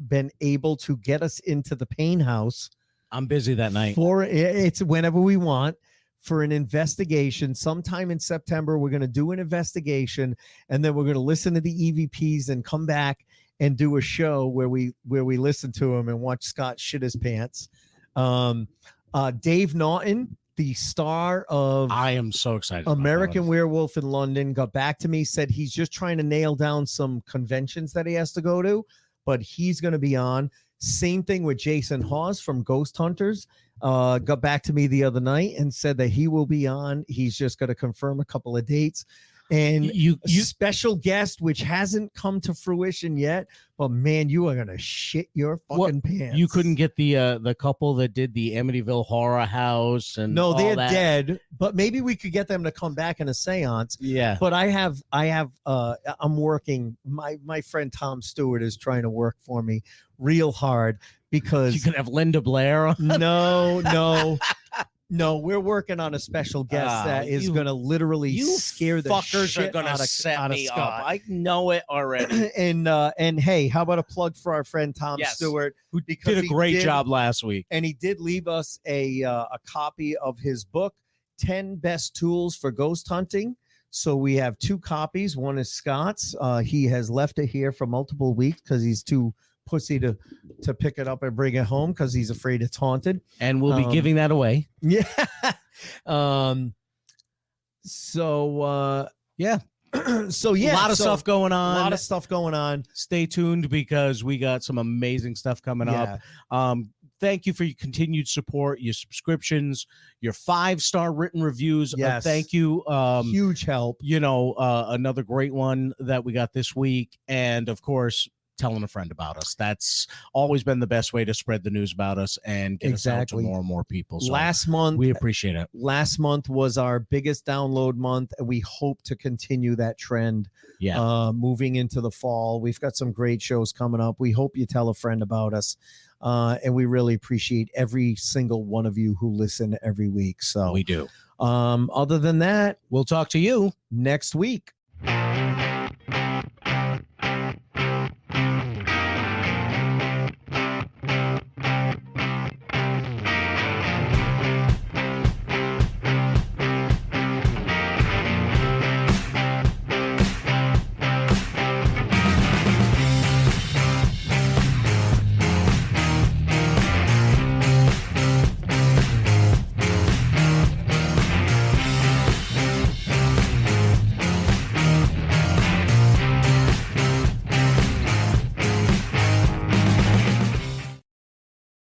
been able to get us into the Pain House. I'm busy that night. It's whenever we want. For an investigation sometime in September. We're going to do an investigation, and then we're going to listen to the EVPs and come back and do a show where we listen to him and watch Scott shit his pants. Dave Naughton, the star of I am so excited. American Werewolf in London, got back to me, said he's just trying to nail down some conventions that he has to go to, but he's going to be on. Same thing with Jason Hawes from Ghost Hunters. Got back to me the other night and said that he will be on. He's just going to confirm a couple of dates. And you special guest, which hasn't come to fruition yet, but man, you are gonna shit your fucking pants. You couldn't get the couple that did the Amityville Horror House and no, they're that. dead. But maybe we could get them to come back in a seance. Yeah. But I'm working. My friend Tom Stewart is trying to work for me real hard because you can have Linda Blair on. No, we're working on a special guest that is going to literally scare the fuckers shit are gonna out of set me Scott. up. I know it already. and hey, how about a plug for our friend Tom Stewart, who did a great job last week, and he did leave us a copy of his book, 10 Best Tools for Ghost Hunting. So we have 2 copies. One is Scott's. He has left it here for multiple weeks because he's too pussy to pick it up and bring it home because he's afraid it's haunted, and we'll be giving that away. Yeah. So yeah, a lot of stuff going on. Stay tuned because we got some amazing stuff coming up. Thank you for your continued support, your subscriptions, your 5-star written reviews. Yes. Thank you. Huge help. Another great one that we got this week, and of course, telling a friend about us. That's always been the best way to spread the news about us and get us out to more and more people. So last month, we appreciate it. Last month was our biggest download month, and we hope to continue that trend. Yeah. Moving into the fall, we've got some great shows coming up. We hope you tell a friend about us. And we really appreciate every single one of you who listen every week. So we do. Other than that, we'll talk to you next week.